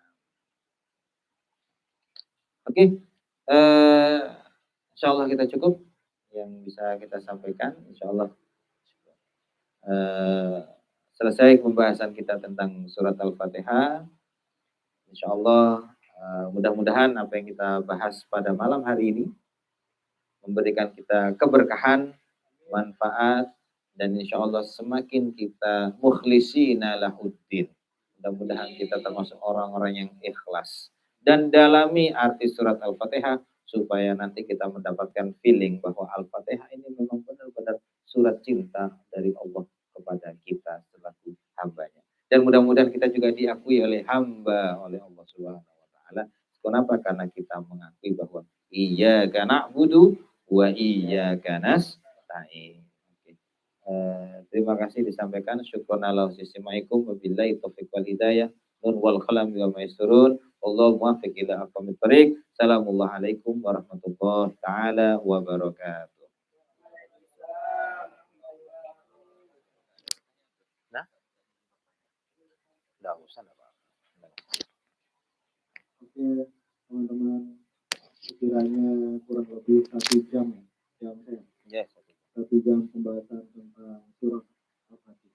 Oke, insya Allah kita cukup yang bisa kita sampaikan. Insya Allah selesai pembahasan kita tentang surat Al-Fatihah. Insya Allah mudah-mudahan apa yang kita bahas pada malam hari ini memberikan kita keberkahan, manfaat, dan insya Allah semakin kita mukhlisina lahuddin. Mudah-mudahan kita termasuk orang-orang yang ikhlas dan dalami arti surat Al-Fatihah supaya nanti kita mendapatkan feeling bahwa Al-Fatihah ini memang benar-benar surat cinta dari Allah kepada kita selaku hambanya. Dan mudah-mudahan kita juga diakui oleh hamba oleh Allah Subhanahu wa Ta'ala. Kenapa? Karena kita mengakui bahwa iyyaka na'budu wa iyyaka nasta'in. Terima kasih disampaikan. Syukran ala husnistimaikum. Wabillahi taufiq wal hidayah. Nur wal qalam wa maisturun. Allahu muwaffiq ila aqwamit thoriq. Assalamualaikum warahmatullahi taala wabarakatuh. Nah, enggak usah Pak. Oke, teman-teman, sekiranya kurang lebih 1 jam saya. Yes. 1 jam pembahasan tentang surah Al-Fatihah.